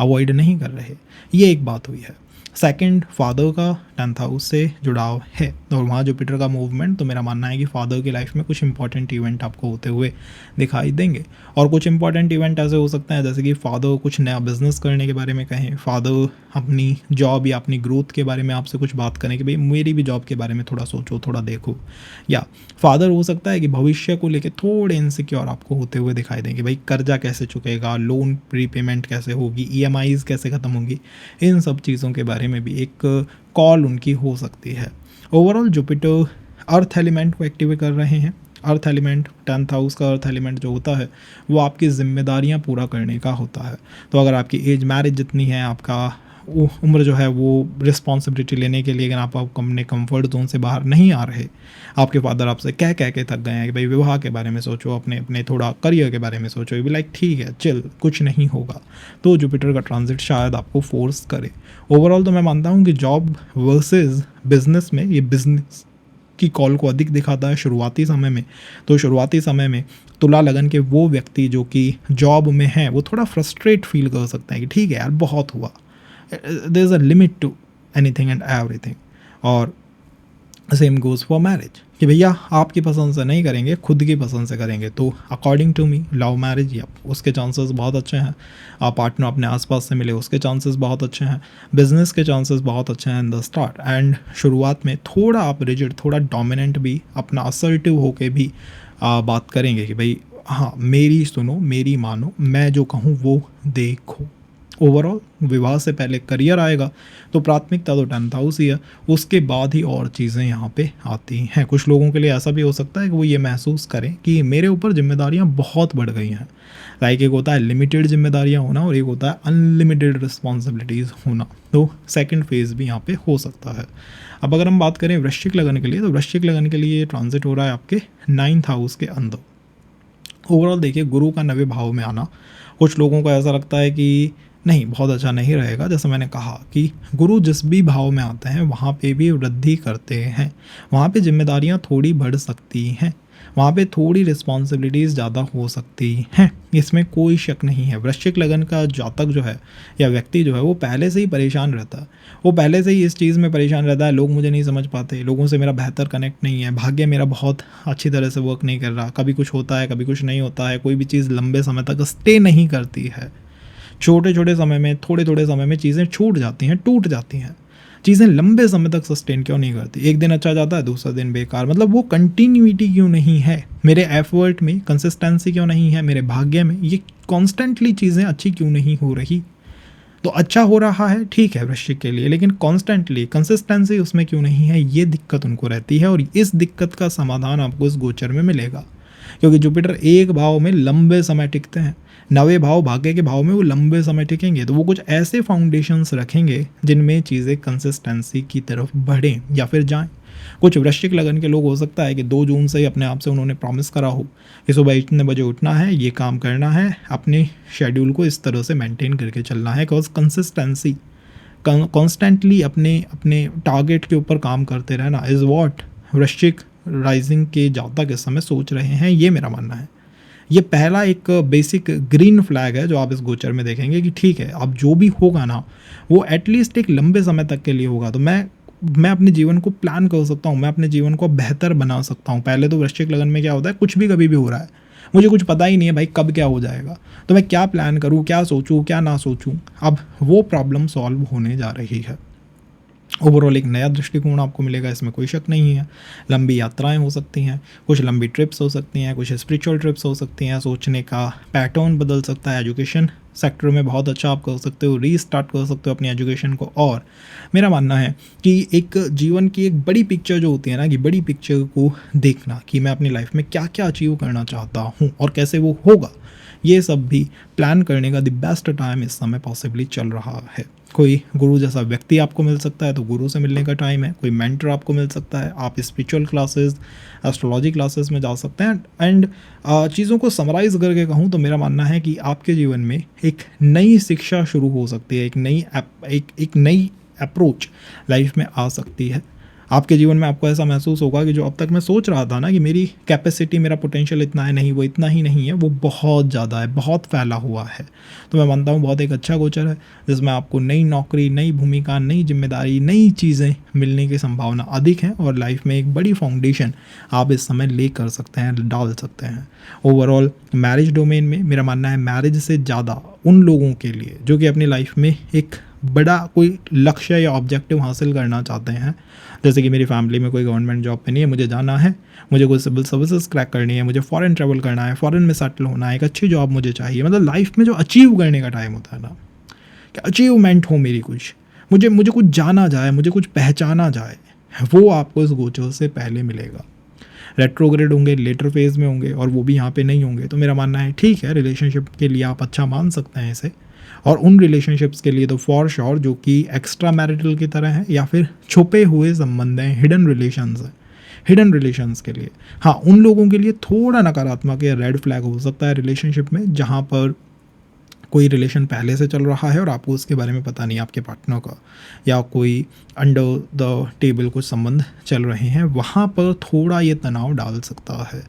अवॉइड नहीं कर रहे, ये एक बात हुई है। सेकंड, फादर का 10th हाउस से जुड़ाव है और वहाँ जुपिटर का मूवमेंट, तो मेरा मानना है कि फादर की लाइफ में कुछ इंपॉर्टेंट इवेंट आपको होते हुए दिखाई देंगे। और कुछ इंपॉर्टेंट इवेंट ऐसे हो सकते हैं जैसे कि फादर कुछ नया बिजनेस करने के बारे में कहें, फादर अपनी जॉब या अपनी ग्रोथ के बारे में आपसे कुछ बात करें कि भाई मेरी भी जॉब के बारे में थोड़ा सोचो, थोड़ा देखो। या फादर हो सकता है कि भविष्य को लेकर थोड़े इनसिक्योर आपको होते हुए दिखाई देंगे, भाई कर्जा कैसे चुकेगा, लोन प्रीपेमेंट कैसे होगी, EMIs कैसे ख़त्म होंगी, इन सब चीज़ों के बारे में भी एक कॉल उनकी हो सकती है। ओवरऑल जुपिटर अर्थ एलिमेंट को एक्टिवेट कर रहे हैं। अर्थ एलिमेंट, 10th हाउस का अर्थ एलिमेंट जो होता है वो आपकी जिम्मेदारियां पूरा करने का होता है। तो अगर आपकी एज मैरिज जितनी है, आपका उम्र जो है वो रिस्पॉन्सिबिलिटी लेने के लिए, अगर आप अपने कंफर्ट जोन से बाहर नहीं आ रहे, आपके फादर आपसे कह के थक गए हैं कि भाई विवाह के बारे में सोचो, अपने थोड़ा करियर के बारे में सोचो, ये भी लाइक ठीक है चिल, कुछ नहीं होगा, तो जुपिटर का ट्रांजिट शायद आपको फोर्स करे। ओवरऑल तो मैं मानता हूँ कि जॉब वर्सेस बिजनेस में ये बिजनेस की कॉल को अधिक दिखाता है शुरुआती समय में। तो शुरुआती समय में तुला लगन के वो व्यक्ति जो कि जॉब में हैं वो थोड़ा फ्रस्ट्रेट फील कर सकते हैं कि ठीक है यार बहुत हुआ, there is a limit to anything and everything. और सेम गोज़ फॉर मैरिज कि भैया आपकी पसंद से नहीं करेंगे, खुद की पसंद से करेंगे। तो according to me love marriage या उसके चांसेस बहुत अच्छे हैं। आप पार्टनर अपने आसपास से मिले उसके चांसेस बहुत अच्छे हैं। बिजनेस के चांसेस बहुत अच्छे हैं इन द स्टार्ट। एंड शुरुआत में थोड़ा आप रिजिड, थोड़ा डोमिनेंट भी, अपना असर्टिव होके भी बात करेंगे कि भाई हाँ मेरी सुनो, मेरी मानो, मैं जो कहूँ वो देखो। ओवरऑल विवाह से पहले करियर आएगा, तो प्राथमिकता तो 10th हाउस ही है, उसके बाद ही और चीज़ें यहाँ पे आती हैं। कुछ लोगों के लिए ऐसा भी हो सकता है कि वो ये महसूस करें कि मेरे ऊपर जिम्मेदारियाँ बहुत बढ़ गई हैं। लाइक एक होता है लिमिटेड जिम्मेदारियाँ होना और एक होता है अनलिमिटेड रिस्पॉन्सिबिलिटीज़ होना। तो सेकंड फेज़ भी यहाँ पे हो सकता है। अब अगर हम बात करें वृश्चिक लगन के लिए, तो वृश्चिक लगन के लिए ट्रांजिट हो रहा है आपके 9th हाउस के अंदर। ओवरऑल देखिए गुरु का 9वें भाव में आना, कुछ लोगों को ऐसा लगता है कि नहीं बहुत अच्छा नहीं रहेगा। जैसे मैंने कहा कि गुरु जिस भी भाव में आते हैं वहाँ पे भी वृद्धि करते हैं, वहाँ पे जिम्मेदारियाँ थोड़ी बढ़ सकती हैं, वहाँ पे थोड़ी रिस्पॉन्सिबिलिटीज़ ज़्यादा हो सकती हैं, इसमें कोई शक नहीं है। वृश्चिक लगन का जातक जो है या व्यक्ति जो है वो पहले से ही परेशान रहता है, वो पहले से ही इस चीज़ में परेशान रहता है, लोग मुझे नहीं समझ पाते, लोगों से मेरा बेहतर कनेक्ट नहीं है, भाग्य मेरा बहुत अच्छी तरह से वर्क नहीं कर रहा, कभी कुछ होता है कभी कुछ नहीं होता है, कोई भी चीज़ लंबे समय तक स्टे नहीं करती है, छोटे छोटे समय में, थोड़े थोड़े समय में चीज़ें छूट जाती हैं, टूट जाती हैं। चीज़ें लंबे समय तक सस्टेन क्यों नहीं करती? एक दिन अच्छा जाता है, दूसरा दिन बेकार, मतलब वो कंटिन्यूटी क्यों नहीं है? मेरे एफर्ट में कंसिस्टेंसी क्यों नहीं है? मेरे भाग्य में ये कॉन्स्टेंटली चीज़ें अच्छी क्यों नहीं हो रही? तो अच्छा हो रहा है ठीक है वृश्चिक के लिए, लेकिन कॉन्स्टेंटली कंसिस्टेंसी उसमें क्यों नहीं है, ये दिक्कत उनको रहती है। और इस दिक्कत का समाधान आपको इस गोचर में मिलेगा, क्योंकि जुपिटर एक भाव में लंबे समय टिकते हैं, 9वें भाव भाग्य के भाव में वो लंबे समय टिकेंगे, तो वो कुछ ऐसे फाउंडेशंस रखेंगे जिनमें चीज़ें कंसिस्टेंसी की तरफ बढ़ें या फिर जाएं। कुछ वृश्चिक लगन के लोग हो सकता है कि 2 जून से ही अपने आप से उन्होंने प्रॉमिस करा हो कि सुबह इतने बजे उठना है, ये काम करना है, अपने शेड्यूल को इस तरह से मेंटेन करके चलना है। बिकॉज कंसिस्टेंसी, कॉन्स्टेंटली अपने अपने टारगेट के ऊपर काम करते रहना इज़ वॉट वृश्चिक राइजिंग के जातक इस समय सोच रहे हैं, ये मेरा मानना है। ये पहला एक बेसिक ग्रीन फ्लैग है जो आप इस गोचर में देखेंगे कि ठीक है अब जो भी होगा ना वो एटलीस्ट एक लंबे समय तक के लिए होगा, तो मैं अपने जीवन को प्लान कर सकता हूँ, मैं अपने जीवन को बेहतर बना सकता हूँ। पहले तो वृश्चिक लगन में क्या होता है, कुछ भी कभी भी हो रहा है, मुझे कुछ पता ही नहीं है भाई कब क्या हो जाएगा, तो मैं क्या प्लान करूँ, क्या सोचूँ, क्या ना सोचूँ। अब वो प्रॉब्लम सॉल्व होने जा रही है। ओवरऑल एक नया दृष्टिकोण आपको मिलेगा, इसमें कोई शक नहीं है। लंबी यात्राएं हो सकती हैं, कुछ लंबी ट्रिप्स हो सकती हैं, कुछ स्पिरिचुअल ट्रिप्स हो सकती हैं, सोचने का पैटर्न बदल सकता है। एजुकेशन सेक्टर में बहुत अच्छा आप कर सकते हो, रीस्टार्ट कर सकते हो अपनी एजुकेशन को। और मेरा मानना है कि एक जीवन की एक बड़ी पिक्चर जो होती है ना, कि बड़ी पिक्चर को देखना कि मैं अपनी लाइफ में क्या क्या अचीव करना चाहता हूँ और कैसे वो होगा, ये सब भी प्लान करने का द बेस्ट टाइम इस समय पॉसिबली चल रहा है। कोई गुरु जैसा व्यक्ति आपको मिल सकता है तो गुरु से मिलने का टाइम है, कोई मेंटर आपको मिल सकता है, आप स्पिरिचुअल क्लासेस, एस्ट्रोलॉजी क्लासेस में जा सकते हैं। एंड चीज़ों को समराइज़ करके कहूँ तो मेरा मानना है कि आपके जीवन में एक नई शिक्षा शुरू हो सकती है, एक नई अप्रोच लाइफ में आ सकती है। आपके जीवन में आपको ऐसा महसूस होगा कि जो अब तक मैं सोच रहा था ना कि मेरी कैपेसिटी, मेरा पोटेंशियल इतना है, नहीं वो इतना ही नहीं है, वो बहुत ज़्यादा है, बहुत फैला हुआ है। तो मैं मानता हूँ बहुत एक अच्छा गोचर है जिसमें आपको नई नौकरी, नई भूमिका, नई जिम्मेदारी, नई चीज़ें मिलने की संभावना अधिक है और लाइफ में एक बड़ी फाउंडेशन आप इस समय ले कर सकते हैं, डाल सकते हैं। ओवरऑल मैरिज डोमेन में मेरा मानना है मैरिज से ज़्यादा उन लोगों के लिए जो कि अपनी लाइफ में एक बड़ा कोई लक्ष्य या ऑब्जेक्टिव हासिल करना चाहते हैं, जैसे कि मेरी फैमिली में कोई गवर्नमेंट जॉब पे नहीं है, मुझे जाना है, मुझे कोई सिविल सर्विसेज क्रैक करनी है, मुझे फॉरेन ट्रैवल करना है, फॉरेन में सेटल होना है, एक अच्छी जॉब मुझे चाहिए। मतलब लाइफ में जो अचीव करने का टाइम होता है ना, कि अचीवमेंट हो मेरी, कुछ मुझे कुछ जाना जाए, मुझे कुछ पहचाना जाए, वो आपको इस गोचर से पहले मिलेगा। रेट्रोग्रेड होंगे, लेटर फेज में होंगे और वो भी यहाँ पे नहीं होंगे, तो मेरा मानना है ठीक है, रिलेशनशिप के लिए आप अच्छा मान सकते हैं इसे। और उन रिलेशनशिप्स के लिए तो फॉर श्योर जो कि एक्स्ट्रा मैरिटल की तरह है या फिर छुपे हुए संबंध हैं, हिडन रिलेशंस हैं, हिडन रिलेशंस के लिए हाँ, उन लोगों के लिए थोड़ा नकारात्मक या रेड फ्लैग हो सकता है रिलेशनशिप में, जहाँ पर कोई रिलेशन पहले से चल रहा है और आपको उसके बारे में पता नहीं आपके पार्टनर का, या कोई अंडर द टेबल कुछ संबंध चल रहे हैं, वहाँ पर थोड़ा ये तनाव डाल सकता है।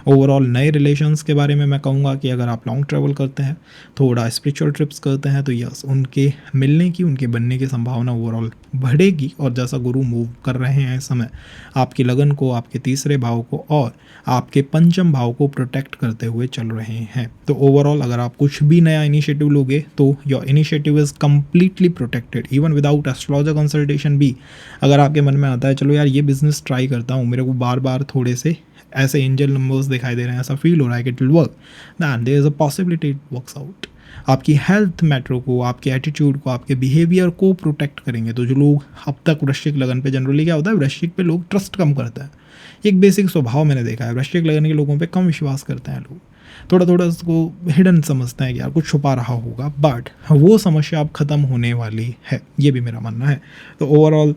ओवरऑल नए रिलेशंस के बारे में मैं कहूँगा कि अगर आप लॉन्ग ट्रैवल करते हैं, थोड़ा स्पिरिचुअल ट्रिप्स करते हैं, तो यस उनके मिलने की, उनके बनने की संभावना ओवरऑल बढ़ेगी। और जैसा गुरु मूव कर रहे हैं इस समय आपकी लगन को, आपके तीसरे भाव को और आपके पंचम भाव को प्रोटेक्ट करते हुए चल रहे हैं, तो ओवरऑल अगर आप कुछ भी नया इनिशिएटिव लोगे तो your initiative is completely protected even without astrologer consultation भी। अगर आपके मन में आता है चलो यार ये बिजनेस ट्राई करता हूँ, मेरे को बार बार थोड़े से ऐसे एंजल नंबर्स दिखाई दे रहे हैं, ऐसा फील हो रहा है कि it will work, then there is a possibility it works out. आपकी हेल्थ मैटर को, आपके एटीट्यूड को, आपके बिहेवियर को प्रोटेक्ट करेंगे। तो जो लोग अब तक वृश्चिक लगन पे, जनरली क्या होता है वृश्चिक पे लोग ट्रस्ट कम करते हैं, एक बेसिक स्वभाव मैंने देखा है, वृश्चिक लगन के लोगों पे कम विश्वास करते हैं लोग, थोड़ा थोड़ा उसको हिडन समझते हैं कि यार कुछ छुपा रहा होगा, बट वो समस्या अब ख़त्म होने वाली है, ये भी मेरा मानना है। तो ओवरऑल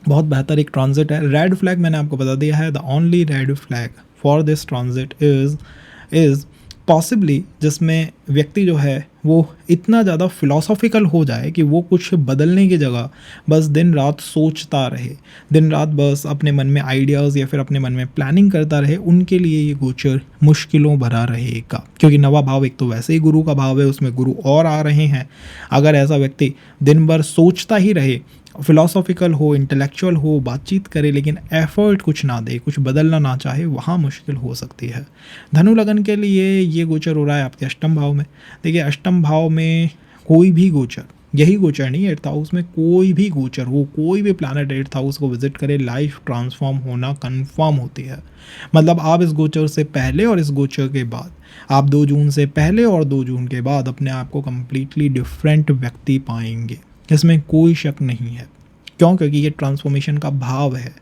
बहुत बेहतर एक ट्रांजिट है। रेड फ्लैग मैंने आपको बता दिया है, the only red flag for this transit is possibly जिसमें व्यक्ति जो है वो इतना ज़्यादा फिलोसॉफिकल हो जाए कि वो कुछ बदलने की जगह बस दिन रात सोचता रहे, दिन रात बस अपने मन में आइडियाज़ या फिर अपने मन में प्लानिंग करता रहे, उनके लिए ये गोचर मुश्किलों भरा रहेगा। क्योंकि नवा भाव एक तो वैसे ही गुरु का भाव है, उसमें गुरु और आ रहे हैं। अगर ऐसा व्यक्ति दिन भर सोचता ही रहे, फिलोसॉफिकल हो, इंटेलेक्चुअल हो, बातचीत करे लेकिन एफर्ट कुछ ना दे, कुछ बदलना ना चाहे, वहाँ मुश्किल हो सकती है। धनु लगन के लिए ये गोचर हो रहा है आपके अष्टम भाव में। देखिए अष्टम भाव में कोई भी गोचर, यही गोचर नहीं, 8th हाउस में कोई भी गोचर हो, कोई भी प्लैनेट 8th हाउस को विजिट करे, लाइफ ट्रांसफॉर्म होना कंफर्म होती है। मतलब आप इस गोचर से पहले और इस गोचर के बाद, आप 2 जून से पहले और 2 जून के बाद अपने आप को कम्प्लीटली डिफरेंट व्यक्ति पाएंगे, इसमें कोई शक नहीं है। क्यों? क्योंकि ये ट्रांसफॉर्मेशन का भाव है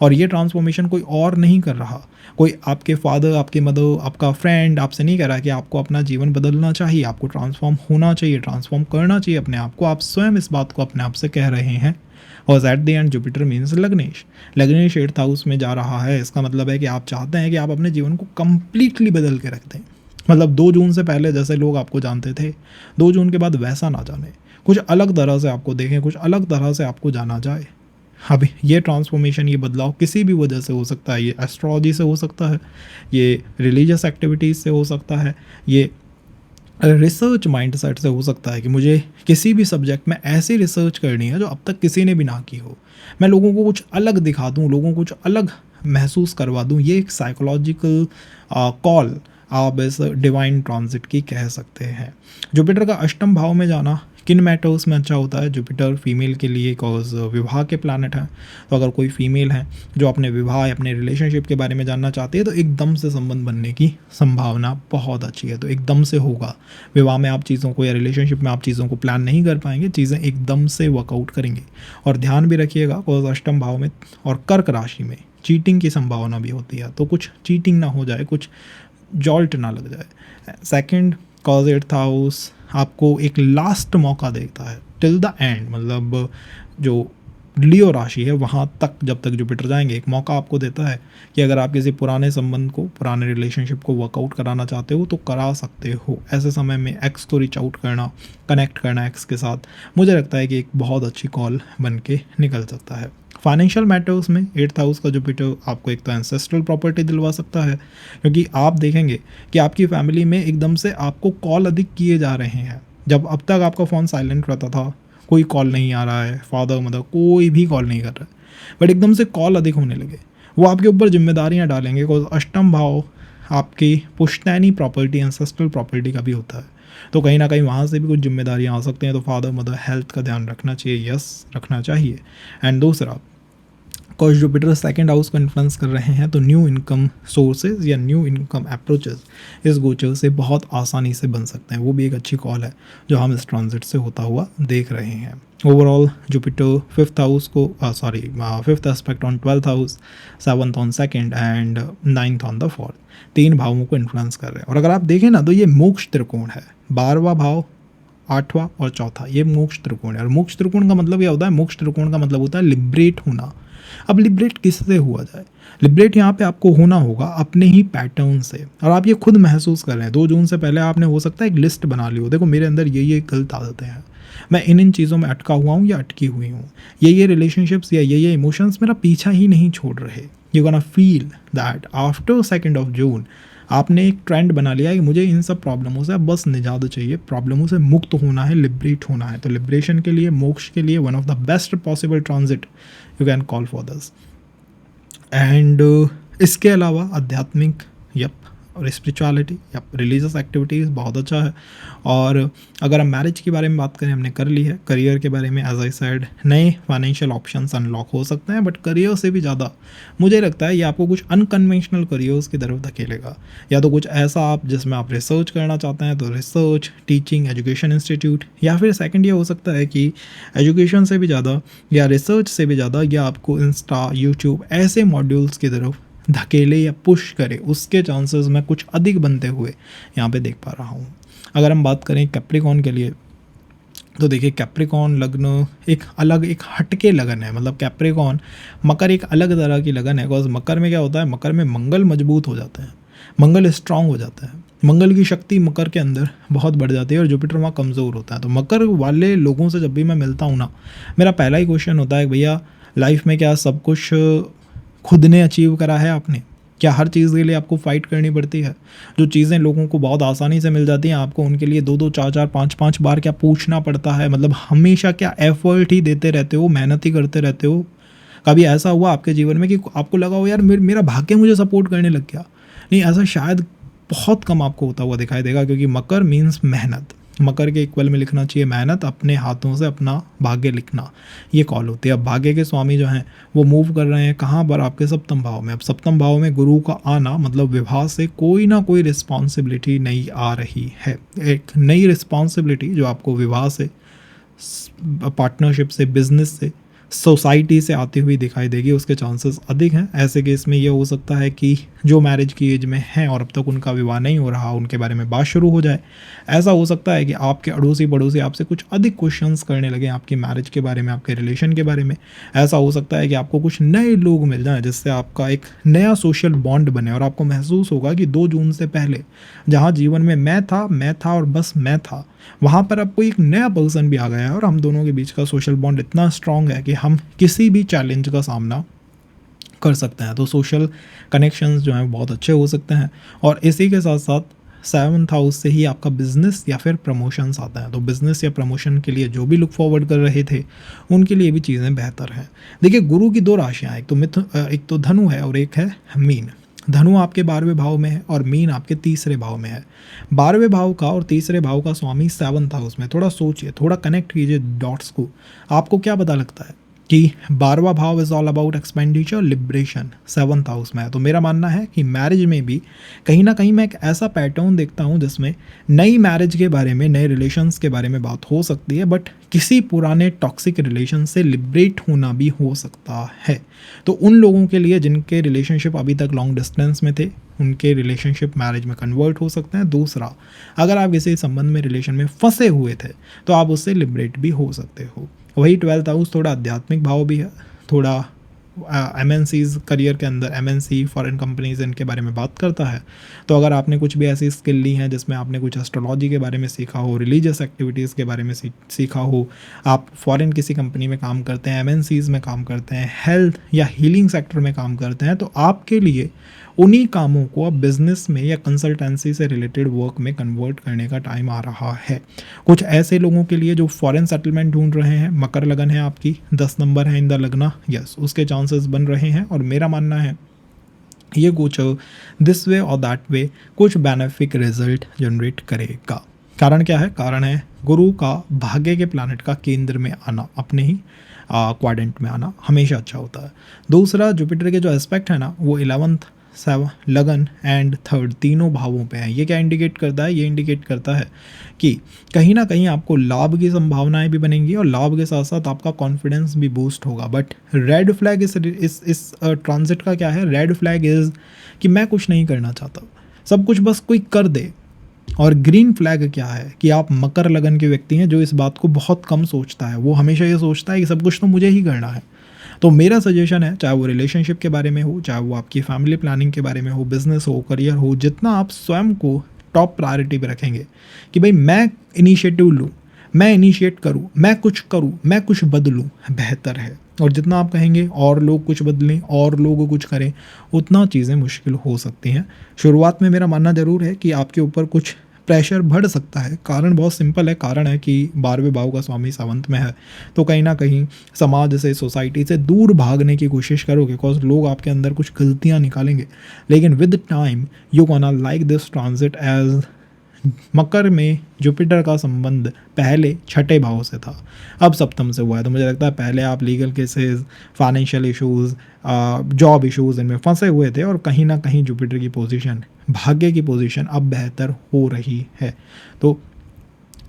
और ये ट्रांसफॉर्मेशन कोई और नहीं कर रहा, कोई आपके फादर, आपके मदर, आपका फ्रेंड आपसे नहीं कह रहा कि आपको अपना जीवन बदलना चाहिए, आपको ट्रांसफॉर्म होना चाहिए, ट्रांसफॉर्म करना चाहिए अपने आप को। आप स्वयं इस बात को अपने आप से कह रहे हैं। और at the end Jupiter means lagnesh, लग्नेश 8th हाउस में जा रहा है। इसका मतलब है कि आप चाहते हैं कि आप अपने जीवन को कम्प्लीटली बदल के रख दें। मतलब 2 जून से पहले जैसे लोग आपको जानते थे, 2 जून के बाद वैसा ना जाने, कुछ अलग तरह से आपको देखें, कुछ अलग तरह से आपको जाना जाए। अब ये ट्रांसफॉर्मेशन, ये बदलाव किसी भी वजह से हो सकता है। ये एस्ट्रोलॉजी से हो सकता है, ये रिलीजियस एक्टिविटीज़ से हो सकता है, ये रिसर्च माइंडसेट से हो सकता है कि मुझे किसी भी सब्जेक्ट में ऐसी रिसर्च करनी है जो अब तक किसी ने भी ना की हो, मैं लोगों को कुछ अलग दिखा दूँ, लोगों को कुछ अलग महसूस करवा दूँ। ये एक साइकोलॉजिकल कॉल आप इस डिवाइन ट्रांजिट की कह सकते हैं। जुपिटर का अष्टम भाव में जाना किन मैटर्स में अच्छा होता है? जुपिटर फीमेल के लिए कॉज विवाह के प्लैनेट हैं, तो अगर कोई फीमेल है जो अपने विवाह, अपने रिलेशनशिप के बारे में जानना चाहती है, तो एकदम से संबंध बनने की संभावना बहुत अच्छी है। तो एकदम से होगा विवाह में, आप चीज़ों को या रिलेशनशिप में आप चीज़ों को प्लान नहीं कर पाएंगे, चीज़ें एकदम से वर्कआउट करेंगे। और ध्यान भी रखिएगा कॉज अष्टम भाव में और कर्क राशि में चीटिंग की संभावना भी होती है, तो कुछ चीटिंग ना हो जाए, कुछ जॉल्ट ना लग जाए। सेकंड कॉज 8th हाउस आपको एक लास्ट मौका देता है टिल द एंड, मतलब जो लियो राशि है वहाँ तक जब तक जुपिटर जाएंगे, एक मौका आपको देता है कि अगर आप किसी पुराने संबंध को, पुराने रिलेशनशिप को वर्कआउट कराना चाहते हो तो करा सकते हो। ऐसे समय में एक्स को रीच आउट करना, कनेक्ट करना एक्स के साथ, मुझे लगता है कि एक बहुत अच्छी कॉल बन के निकल सकता है। फाइनेंशियल मैटर्स में 8th हाउस का जुपिटर आपको एक तो एंसेस्ट्रल प्रॉपर्टी दिलवा सकता है, क्योंकि आप देखेंगे कि आपकी फैमिली में एकदम से आपको कॉल अधिक किए जा रहे हैं। जब अब तक आपका फ़ोन साइलेंट रहता था, कोई कॉल नहीं आ रहा है, फादर मदर कोई भी कॉल नहीं कर रहा है, बट एकदम से कॉल अधिक होने लगे, वो आपके ऊपर जिम्मेदारियां डालेंगे। बिकॉज अष्टम भाव आपकी पुश्तैनी प्रॉपर्टी, एंसेस्ट्रल प्रॉपर्टी का भी होता है, तो कहीं ना कहीं वहाँ से भी कुछ जिम्मेदारियाँ आ सकती हैं। तो फादर मदर हेल्थ का ध्यान रखना चाहिए, यस रखना चाहिए। एंड दूसरा कॉज जुपिटर 2nd हाउस को इन्फ्लुएंस कर रहे हैं, तो न्यू इनकम सोर्सेज या न्यू इनकम अप्रोचेस इस गोचर से बहुत आसानी से बन सकते हैं। वो भी एक अच्छी कॉल है जो हम इस ट्रांजिट से होता हुआ देख रहे हैं। ओवरऑल जुपिटर 5th हाउस को 5th aspect on 12th house, 7th on 2nd and 9th on the 4th, 3 भावों को इन्फ्लुएंस कर रहे हैं। और अगर आप देखें ना तो ये मोक्ष त्रिकोण है, 12वां भाव, 8वां और 4था, ये मोक्ष त्रिकोण है। और मोक्ष त्रिकोण का मतलब क्या होता है? मोक्ष त्रिकोण का मतलब होता है लिबरेट होना, अब लिबरेट किससे हुआ जाए? लिबरेट यहाँ पे आपको होना होगा अपने ही पैटर्न से, और आप ये खुद महसूस कर रहे हैं। 2 जून से पहले आपने हो सकता है एक लिस्ट बना ली हो, देखो मेरे अंदर ये गलत आदतें हैं, मैं इन चीज़ों में अटका हुआ हूँ या अटकी हुई हूँ, ये रिलेशनशिप्स या ये इमोशंस मेरा पीछा ही नहीं छोड़ रहे। You gonna feel that after 2 जून आपने एक ट्रेंड बना लिया कि मुझे इन सब प्रॉब्लमों से अब बस निजात चाहिए, प्रॉब्लमों से मुक्त होना है, लिबरेट होना है। तो लिबरेशन के लिए, मोक्ष के लिए one of the best possible transit you can call for this. And इसके अलावा आध्यात्मिक यप और स्पिरिचुअलिटी या रिलीजियस एक्टिविटीज़ बहुत अच्छा है। और अगर हम मैरिज के बारे में बात करें, हमने कर ली है। करियर के बारे में एज आई सेड, नए फाइनेंशियल ऑप्शंस अनलॉक हो सकते हैं, बट करियर से भी ज़्यादा मुझे लगता है ये आपको कुछ अनकन्वेंशनल करियर्स की तरफ धकेलेगा, या तो कुछ ऐसा आप जिसमें आप रिसर्च करना चाहते हैं तो रिसर्च, टीचिंग, एजुकेशन इंस्टीट्यूट, या फिर सेकंड ये हो सकता है कि एजुकेशन से भी ज़्यादा या रिसर्च से भी ज़्यादा या आपको इंस्टा, यूट्यूब ऐसे मॉड्यूल्स की तरफ धकेले या पुश करे, उसके चांसेस मैं कुछ अधिक बनते हुए यहाँ पे देख पा रहा हूँ। अगर हम बात करें कैप्रिकॉर्न के लिए, तो देखिए कैप्रिकॉर्न लग्न एक अलग, एक हटके लगन है। मतलब कैप्रिकॉर्न, मकर एक अलग तरह की लगन है। बिकॉज मकर में क्या होता है, मकर में मंगल मजबूत हो जाता है, मंगल स्ट्रांग हो जाता है, मंगल की शक्ति मकर के अंदर बहुत बढ़ जाती है और जुपिटर वहाँ कमज़ोर होता है। तो मकर वाले लोगों से जब भी मैं मिलता हूँ ना, मेरा पहला ही क्वेश्चन होता है कि भैया लाइफ में क्या सब कुछ खुद ने अचीव करा है आपने? क्या हर चीज़ के लिए आपको फ़ाइट करनी पड़ती है? जो चीज़ें लोगों को बहुत आसानी से मिल जाती हैं, आपको उनके लिए 2-2, 4-4, 5-5 बार क्या पूछना पड़ता है? मतलब हमेशा क्या एफर्ट ही देते रहते हो, मेहनत ही करते रहते हो? कभी ऐसा हुआ आपके जीवन में कि आपको लगा हो यार मेरा भाग्य मुझे सपोर्ट करने लग गया? नहीं, ऐसा शायद बहुत कम आपको होता हुआ दिखाई देगा, क्योंकि मकर मीन्स मेहनत। मकर के इक्वल में लिखना चाहिए मेहनत, अपने हाथों से अपना भाग्य लिखना, ये कॉल होती है। अब भाग्य के स्वामी जो हैं वो मूव कर रहे हैं कहाँ पर? आपके सप्तम भाव में। अब सप्तम भाव में गुरु का आना मतलब विवाह से कोई ना कोई रिस्पॉन्सिबिलिटी नई आ रही है, एक नई रिस्पॉन्सिबिलिटी जो आपको विवाह से, पार्टनरशिप से, बिजनेस से, सोसाइटी से आती हुई दिखाई देगी। उसके चांसेस अधिक हैं। ऐसे केस में ये हो सकता है कि जो मैरिज की एज में हैं और अब तक उनका विवाह नहीं हो रहा, उनके बारे में बात शुरू हो जाए। ऐसा हो सकता है कि आपके अड़ोसी पड़ोसी आपसे कुछ अधिक क्वेश्चंस करने लगे आपकी मैरिज के बारे में, आपके रिलेशन के बारे में। ऐसा हो सकता है कि आपको कुछ नए लोग मिल जाएं जिससे आपका एक नया सोशल बॉन्ड बने और आपको महसूस होगा कि 2 जून से पहले जहाँ जीवन में मैं था और बस मैं था, वहाँ पर अब कोई एक नया पर्सन भी आ गया है और हम दोनों के बीच का सोशल बॉन्ड इतना स्ट्रांग है कि हम किसी भी चैलेंज का सामना कर सकते हैं। तो सोशल कनेक्शंस जो हैं बहुत अच्छे हो सकते हैं। और इसी के साथ साथ 7th हाउस से ही आपका बिजनेस या फिर प्रमोशंस आता है। तो बिजनेस या प्रमोशन के लिए जो भी लुक फॉरवर्ड कर रहे थे उनके लिए भी चीज़ें बेहतर हैं। देखिए गुरु की 2 राशियाँ, एक तो धनु है और एक है मीन। धनु आपके 12वें भाव में है और मीन आपके 3रे भाव में है। 12वें भाव का और 3रे भाव का स्वामी 7th हाउस में। थोड़ा सोचिए, थोड़ा कनेक्ट कीजिए डॉट्स को। आपको क्या पता लगता है कि 12वां भाव is all about expenditure, liberation 7th house में है। तो मेरा मानना है कि मैरिज में भी कहीं ना कहीं मैं एक ऐसा पैटर्न देखता हूँ जिसमें नई मैरिज के बारे में, नए रिलेशंस के बारे में बात हो सकती है, बट किसी पुराने टॉक्सिक रिलेशन से लिबरेट होना भी हो सकता है। तो उन लोगों के लिए जिनके रिलेशनशिप अभी तक लॉन्ग डिस्टेंस में थे, उनके रिलेशनशिप मैरिज में कन्वर्ट हो सकते हैं। दूसरा, अगर आप किसी संबंध में, रिलेशन में फंसे हुए थे तो आप उससे लिबरेट भी हो सकते हो। वही 12th हाउस थोड़ा आध्यात्मिक भाव भी है, थोड़ा MNCs करियर के अंदर, MNC फॉरेन कंपनीज इनके बारे में बात करता है। तो अगर आपने कुछ भी ऐसी स्किल ली हैं जिसमें आपने कुछ एस्ट्रोलॉजी के बारे में सीखा हो, रिलीजियस एक्टिविटीज़ के बारे में सीखा हो, आप फॉरेन किसी कंपनी में काम करते हैं, MNCs में काम करते हैं, हेल्थ या हीलिंग सेक्टर में काम करते हैं, तो आपके लिए उन्हीं कामों को अब बिजनेस में या कंसल्टेंसी से रिलेटेड वर्क में कन्वर्ट करने का टाइम आ रहा है। कुछ ऐसे लोगों के लिए जो फॉरेन सेटलमेंट ढूंढ रहे हैं, मकर लगन है आपकी, 10 नंबर है इन द लगना, यस, उसके चांसेस बन रहे हैं। और मेरा मानना है ये कुछ दिस वे और दैट वे कुछ बेनिफिक रिजल्ट जनरेट करेगा। कारण क्या है? कारण है गुरु का भाग्य के प्लैनेट का केंद्र में आना, अपने ही क्वाड्रेंट में आना हमेशा अच्छा होता है। दूसरा, जुपिटर के जो एस्पेक्ट है ना, वो 11th, 7 लगन एंड 3rd तीनों भावों पे हैं। ये क्या इंडिकेट करता है? ये इंडिकेट करता है कि कहीं ना कहीं आपको लाभ की संभावनाएं भी बनेंगी और लाभ के साथ साथ आपका कॉन्फिडेंस भी बूस्ट होगा। बट रेड फ्लैग इस ट्रांजिट का क्या है? रेड फ्लैग इज़ कि मैं कुछ नहीं करना चाहता, सब कुछ बस कोई कर दे। और ग्रीन फ्लैग क्या है कि आप मकर लगन के व्यक्ति हैं जो इस बात को बहुत कम सोचता है। वो हमेशा ये सोचता है कि सब कुछ तो मुझे ही करना है। तो मेरा सजेशन है, चाहे वो रिलेशनशिप के बारे में हो, चाहे वो आपकी फैमिली प्लानिंग के बारे में हो, बिजनेस हो, करियर हो, जितना आप स्वयं को टॉप प्रायोरिटी पे रखेंगे कि भाई मैं इनिशिएटिव लूँ, मैं इनिशिएट करूँ, मैं कुछ करूँ, मैं कुछ बदलूँ, बेहतर है। और जितना आप कहेंगे और लोग कुछ बदलें और लोग कुछ करें, उतना चीज़ें मुश्किल हो सकती हैं। शुरुआत में मेरा मानना ज़रूर है कि आपके ऊपर कुछ प्रेशर बढ़ सकता है। कारण बहुत सिंपल है, कारण है कि 12वें भाव का स्वामी सावंत में है, तो कहीं न कहीं समाज से, सोसाइटी से दूर भागने की कोशिश करोगे, बिकॉज़ लोग आपके अंदर कुछ गलतियाँ निकालेंगे। लेकिन with time you gonna like this transit as मकर में जुपिटर का संबंध पहले छठे भाव से था, अब सप्तम से हुआ है। तो मुझे लगता है पहले आप legal cases, financial issues, job issues इनमें फंसे हुए थे और कहीं ना कहीं जुपिटर की पोजीशन, भाग्य की पोजीशन अब बेहतर हो रही है। तो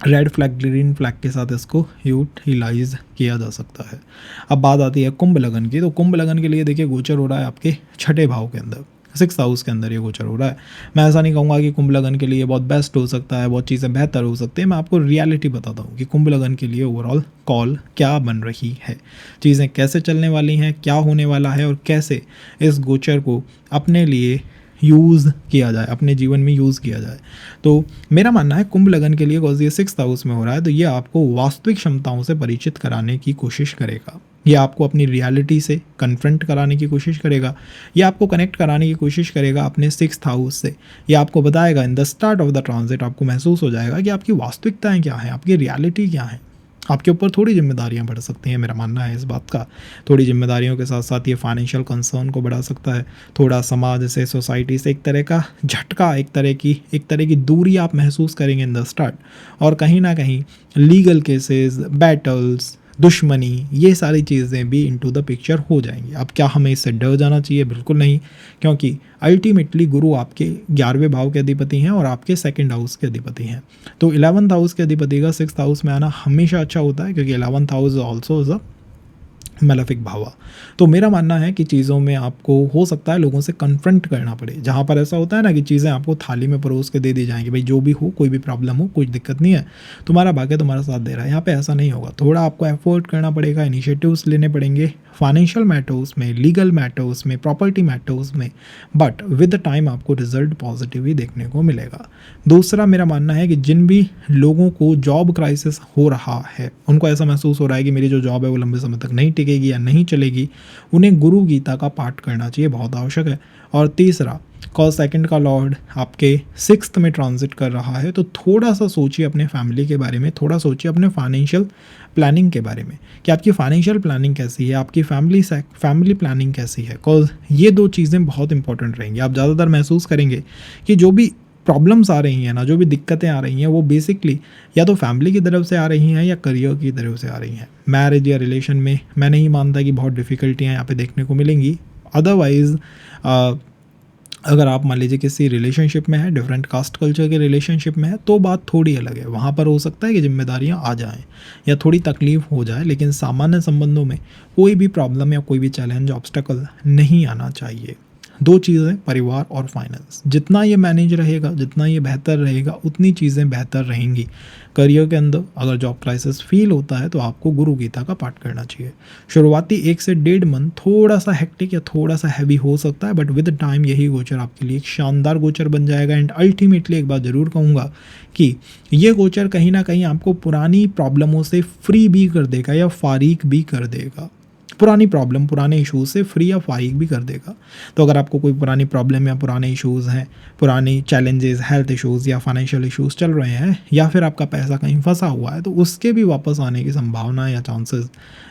रेड फ्लैग ग्रीन फ्लैग के साथ इसको यूटिलाइज किया जा सकता है। अब बात आती है कुंभ लगन की। तो कुंभ लगन के लिए देखिए गोचर हो रहा है आपके छठे भाव के अंदर, 6th हाउस के अंदर ये गोचर हो रहा है। मैं ऐसा नहीं कहूँगा कि कुंभ लगन के लिए बहुत बेस्ट हो सकता है, बहुत चीज़ें बेहतर हो सकती है। मैं आपको रियलिटी बताता हूँ कि कुंभ लगन के लिए ओवरऑल कॉल क्या बन रही है, चीज़ें कैसे चलने वाली हैं, क्या होने वाला है और कैसे इस गोचर को अपने लिए यूज़ किया जाए, अपने जीवन में यूज़ किया जाए। तो मेरा मानना है कुंभ लगन के लिए, बिकॉज ये 6th हाउस में हो रहा है, तो ये आपको वास्तविक क्षमताओं से परिचित कराने की कोशिश करेगा। ये आपको अपनी रियलिटी से कन्फ्रंट कराने की कोशिश करेगा, ये आपको कनेक्ट कराने की कोशिश करेगा अपने 6th हाउस से। ये आपको बताएगा in the start of the transit, आपको महसूस हो जाएगा कि आपकी वास्तविकताएं क्या हैं, आपकी रियलिटी क्या है। आपके ऊपर थोड़ी जिम्मेदारियां बढ़ सकती हैं, मेरा मानना है इस बात का। थोड़ी जिम्मेदारियों के साथ साथ ये फाइनेंशियल कंसर्न को बढ़ा सकता है। थोड़ा समाज से, सोसाइटी से एक तरह का झटका, एक तरह की दूरी आप महसूस करेंगे इन द स्टार्ट। और कहीं ना कहीं लीगल केसेस, बैटल्स, दुश्मनी, ये सारी चीज़ें भी इनटू द पिक्चर हो जाएंगी। अब क्या हमें इससे डर जाना चाहिए? बिल्कुल नहीं, क्योंकि अल्टीमेटली गुरु आपके 11वें भाव के अधिपति हैं और आपके 2nd हाउस के अधिपति हैं। तो 11th हाउस के अधिपति का 6th हाउस में आना हमेशा अच्छा होता है, क्योंकि 11th house also is a malefic bhava. तो मेरा मानना है कि चीज़ों में आपको हो सकता है लोगों से कन्फ्रंट करना पड़े। जहाँ पर ऐसा होता है ना कि चीज़ें आपको थाली में परोस के दे दी जाएंगी, भाई जो भी हो, कोई भी प्रॉब्लम हो, कोई दिक्कत नहीं है, तुम्हारा भाग्य तुम्हारा साथ दे रहा है। यहाँ पे ऐसा नहीं होगा, थोड़ा आपको एफर्ट करना पड़ेगा, इनिशिएटिव्स लेने पड़ेंगे फाइनेंशियल मैटर्स में, लीगल मैटर्स में, प्रॉपर्टी मैटर्स में, बट विद टाइम आपको रिजल्ट पॉजिटिव ही देखने को मिलेगा। दूसरा मेरा मानना है कि जिन भी लोगों को जॉब क्राइसिस हो रहा है, उनको ऐसा महसूस हो रहा है कि मेरी जो जॉब है वो लंबे समय तक नहीं टिकेगी या नहीं चलेगी, उन्हें गुरु गीता का पाठ करना चाहिए, बहुत आवश्यक है। और तीसरा, कॉज 2nd का लॉर्ड आपके 6th में ट्रांजिट कर रहा है, तो थोड़ा सा सोचिए अपने फैमिली के बारे में, थोड़ा सोचिए अपने फाइनेंशियल प्लानिंग के बारे में कि आपकी फाइनेंशियल प्लानिंग कैसी है, आपकी फैमिली प्लानिंग कैसी है। कॉज ये 2 चीज़ें बहुत इंपॉर्टेंट रहेंगी। आप ज़्यादातर महसूस करेंगे कि जो भी प्रॉब्लम्स आ रही हैं ना, जो भी दिक्कतें आ रही हैं, वो बेसिकली या तो फैमिली की तरफ से आ रही हैं या करियर की तरफ से आ रही हैं। मैरिज या रिलेशन में मैं नहीं मानता कि बहुत डिफ़िकल्टियाँ यहाँ पे देखने को मिलेंगी। अदरवाइज़ अगर आप मान लीजिए किसी रिलेशनशिप में है, डिफरेंट कास्ट कल्चर के रिलेशनशिप में है, तो बात थोड़ी अलग है। वहाँ पर हो सकता है कि जिम्मेदारियाँ आ जाएं या थोड़ी तकलीफ हो जाए, लेकिन सामान्य संबंधों में कोई भी प्रॉब्लम या कोई भी चैलेंज, ऑब्स्टेकल नहीं आना चाहिए। 2 चीज़ें, परिवार और फाइनेंस, जितना ये मैनेज रहेगा, जितना ये बेहतर रहेगा, उतनी चीज़ें बेहतर रहेंगी। करियर के अंदर अगर जॉब क्राइसिस फील होता है तो आपको गुरु गीता का पाठ करना चाहिए। शुरुआती 1 से 1.5 मंथ थोड़ा सा हेक्टिक या थोड़ा सा हैवी हो सकता है, बट विद टाइम यही गोचर आपके लिए एक शानदार गोचर बन जाएगा। एंड अल्टीमेटली एक बात ज़रूर कहूँगा कि ये गोचर कहीं ना कहीं आपको पुरानी प्रॉब्लमों से फ्री भी कर देगा या फारीक भी कर देगा। पुरानी प्रॉब्लम, पुराने इश्यूज से फ्री या फारीक भी कर देगा। तो अगर आपको कोई पुरानी प्रॉब्लम या पुराने इश्यूज़ हैं, पुरानी चैलेंजेस, हेल्थ इश्यूज़ या फाइनेंशियल इश्यूज़ चल रहे हैं, या फिर आपका पैसा कहीं फंसा हुआ है, तो उसके भी वापस आने की संभावना या चांसेस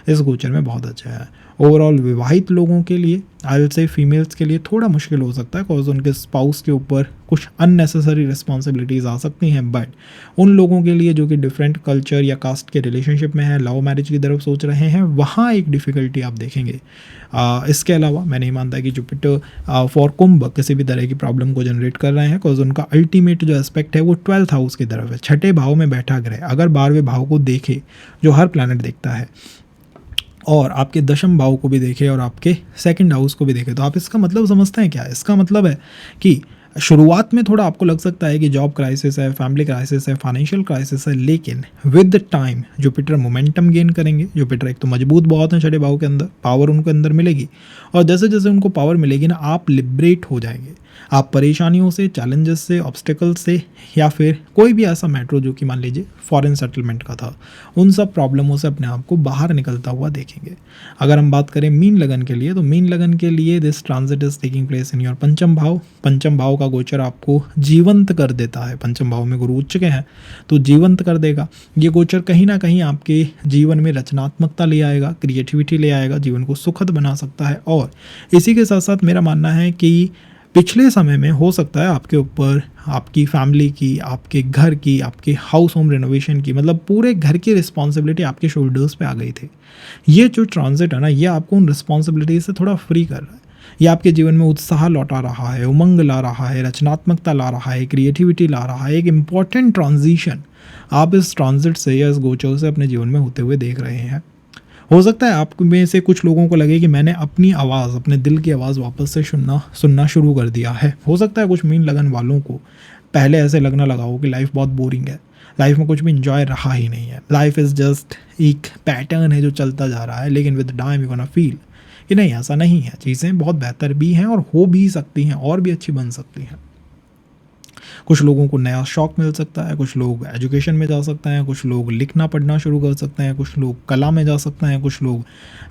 इस गोचर में बहुत अच्छा है। ओवरऑल विवाहित लोगों के लिए, आई विल से फीमेल्स के लिए थोड़ा मुश्किल हो सकता है, बिकॉज उनके स्पाउस के ऊपर कुछ अननेसेसरी रिस्पॉन्सिबिलिटीज़ आ सकती हैं। बट उन लोगों के लिए जो कि डिफरेंट कल्चर या कास्ट के रिलेशनशिप में है, लव मैरिज की तरफ सोच रहे हैं, वहाँ एक डिफ़िकल्टी आप देखेंगे। इसके अलावा मैं नहीं मानता कि जुपिटर फॉर कुंभ किसी भी तरह की प्रॉब्लम को जनरेट कर रहे हैं, बिकॉज उनका अल्टीमेट जो एस्पेक्ट है वो 12th हाउस की तरफ है, छठे भाव में बैठा ग्रह अगर 12वें भाव को देखे, जो हर प्लैनेट देखता है, और आपके 10th भाव को भी देखे और आपके 2nd हाउस को भी देखे, तो आप इसका मतलब समझते हैं क्या? इसका मतलब है कि शुरुआत में थोड़ा आपको लग सकता है कि जॉब क्राइसिस है, फैमिली क्राइसिस है, फाइनेंशियल क्राइसिस है, लेकिन with the time Jupiter momentum gain करेंगे। जुपिटर एक तो मजबूत बहुत है छठे भाव के अंदर, पावर उनके अंदर मिलेगी, और जैसे जैसे उनको पावर मिलेगी ना, आप लिबरेट हो जाएंगे। आप परेशानियों से, चैलेंजेस से, ऑब्स्टिकल से, या फिर कोई भी ऐसा मैटर जो कि मान लीजिए फॉरेन सेटलमेंट का था, उन सब प्रॉब्लमों से अपने आप को बाहर निकलता हुआ देखेंगे। अगर हम बात करें मीन लगन के लिए, तो मीन लगन के लिए this transit is taking place in your पंचम भाव। पंचम भाव का गोचर आपको जीवंत कर देता है। पंचम भाव में गुरु उच्च के हैं तो जीवंत कर देगा। ये गोचर कहीं ना कहीं आपके जीवन में रचनात्मकता ले आएगा, क्रिएटिविटी ले आएगा, जीवन को सुखद बना सकता है। और इसी के साथ साथ मेरा मानना है कि पिछले समय में हो सकता है आपके ऊपर आपकी फैमिली की, आपके घर की, आपके हाउस होम रेनोवेशन की, मतलब पूरे घर की रिस्पॉन्सिबिलिटी आपके शोल्डर्स पे आ गई थी। ये जो ट्रांजिट है ना, ये आपको उन रिस्पॉन्सिबिलिटी से थोड़ा फ्री कर रहा है। ये आपके जीवन में उत्साह लौटा रहा है, उमंग ला रहा है, रचनात्मकता ला रहा है, क्रिएटिविटी ला रहा है। एक इम्पॉर्टेंट ट्रांजिशन आप इस ट्रांजिट से या इस गोचर से अपने जीवन में होते हुए देख रहे हैं। हो सकता है आप में से कुछ लोगों को लगे कि मैंने अपनी आवाज़, अपने दिल की आवाज़ वापस से सुनना शुरू कर दिया है। हो सकता है कुछ मीन लगन वालों को पहले ऐसे लगने लगा हो कि लाइफ बहुत बोरिंग है, लाइफ में कुछ भी इंजॉय रहा ही नहीं है, लाइफ इज़ जस्ट एक पैटर्न है जो चलता जा रहा है। लेकिन with time you gonna feel कि नहीं, ऐसा नहीं है, चीज़ें बहुत बेहतर भी हैं और हो भी सकती हैं और भी अच्छी बन सकती हैं। कुछ लोगों को नया शौक मिल सकता है, कुछ लोग एजुकेशन में जा सकते हैं, कुछ लोग लिखना पढ़ना शुरू कर सकते हैं, कुछ लोग कला में जा सकते हैं, कुछ लोग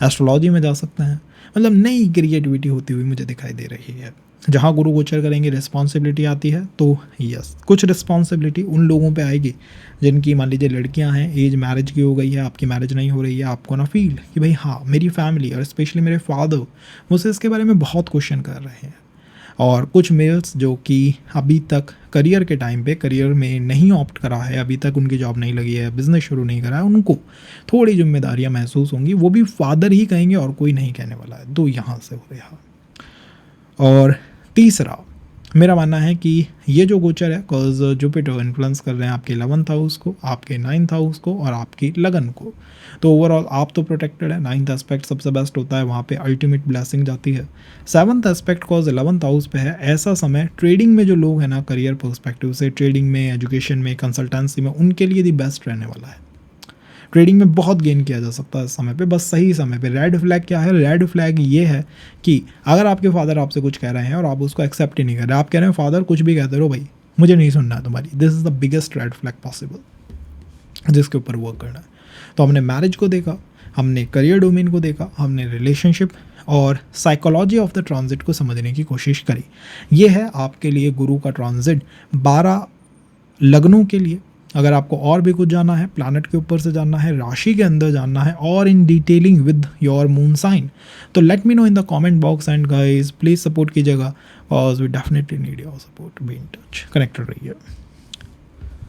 एस्ट्रोलॉजी में जा सकते हैं। मतलब नई क्रिएटिविटी होती हुई मुझे दिखाई दे रही है। जहाँ गुरु गोचर करेंगे रिस्पॉन्सिबिलिटी आती है, तो यस, कुछ रिस्पॉन्सिबिलिटी उन लोगों पे आएगी जिनकी मान लीजिए लड़कियां हैं, एज मैरिज की हो गई है, आपकी मैरिज नहीं हो रही है, आपको ना फील कि भाई हाँ, मेरी फैमिली और स्पेशली मेरे फादर मुझसे इसके बारे में बहुत क्वेश्चन कर रहे हैं। और कुछ मेल्स जो कि अभी तक करियर के टाइम पे करियर में नहीं ऑप्ट करा है, अभी तक उनकी जॉब नहीं लगी है, बिजनेस शुरू नहीं करा है, उनको थोड़ी जिम्मेदारियां महसूस होंगी। वो भी फादर ही कहेंगे और कोई नहीं कहने वाला है। तो यहाँ से हो रहा। और तीसरा मेरा मानना है कि ये जो गोचर है, कॉज जुपिटर इन्फ्लुएंस कर रहे हैं आपके 11th हाउस को, आपके 9th हाउस को और आपकी लगन को। तो ओवरऑल आप तो प्रोटेक्टेड है। 9th एस्पेक्ट सबसे बेस्ट होता है, वहाँ पे अल्टीमेट ब्लेसिंग जाती है। 7th aspect cause 11th house पे है। ऐसा समय ट्रेडिंग में जो लोग हैं ना, करियर पर्सपेक्टिव से, ट्रेडिंग में, एजुकेशन में, कंसल्टेंसी में, उनके लिए दी बेस्ट रहने वाला है। ट्रेडिंग में बहुत गेन किया जा सकता है इस समय पे, बस सही समय पे। रेड फ्लैग क्या है? रेड फ्लैग ये है कि अगर आपके फादर आपसे कुछ कह रहे हैं और आप उसको एक्सेप्ट ही नहीं कर रहे, आप कह रहे हैं फादर कुछ भी कहते रहो भाई, मुझे नहीं सुनना है तुम्हारी, this is the biggest red flag possible, जिसके ऊपर वर्क करना है। तो हमने मैरिज को देखा, हमने करियर डोमेन को देखा, हमने रिलेशनशिप और साइकोलॉजी ऑफ द ट्रांजिट को समझने की कोशिश करी। ये है आपके लिए गुरु का ट्रांजिट 12 लग्नों के लिए। अगर आपको और भी कुछ जानना है, प्लैनेट के ऊपर से जानना है, राशि के अंदर जानना है और in detailing with your moon sign, तो let me know in the comment box. And guys please support कीजिएगा, because we definitely need your support. Be in touch, connected रहिए।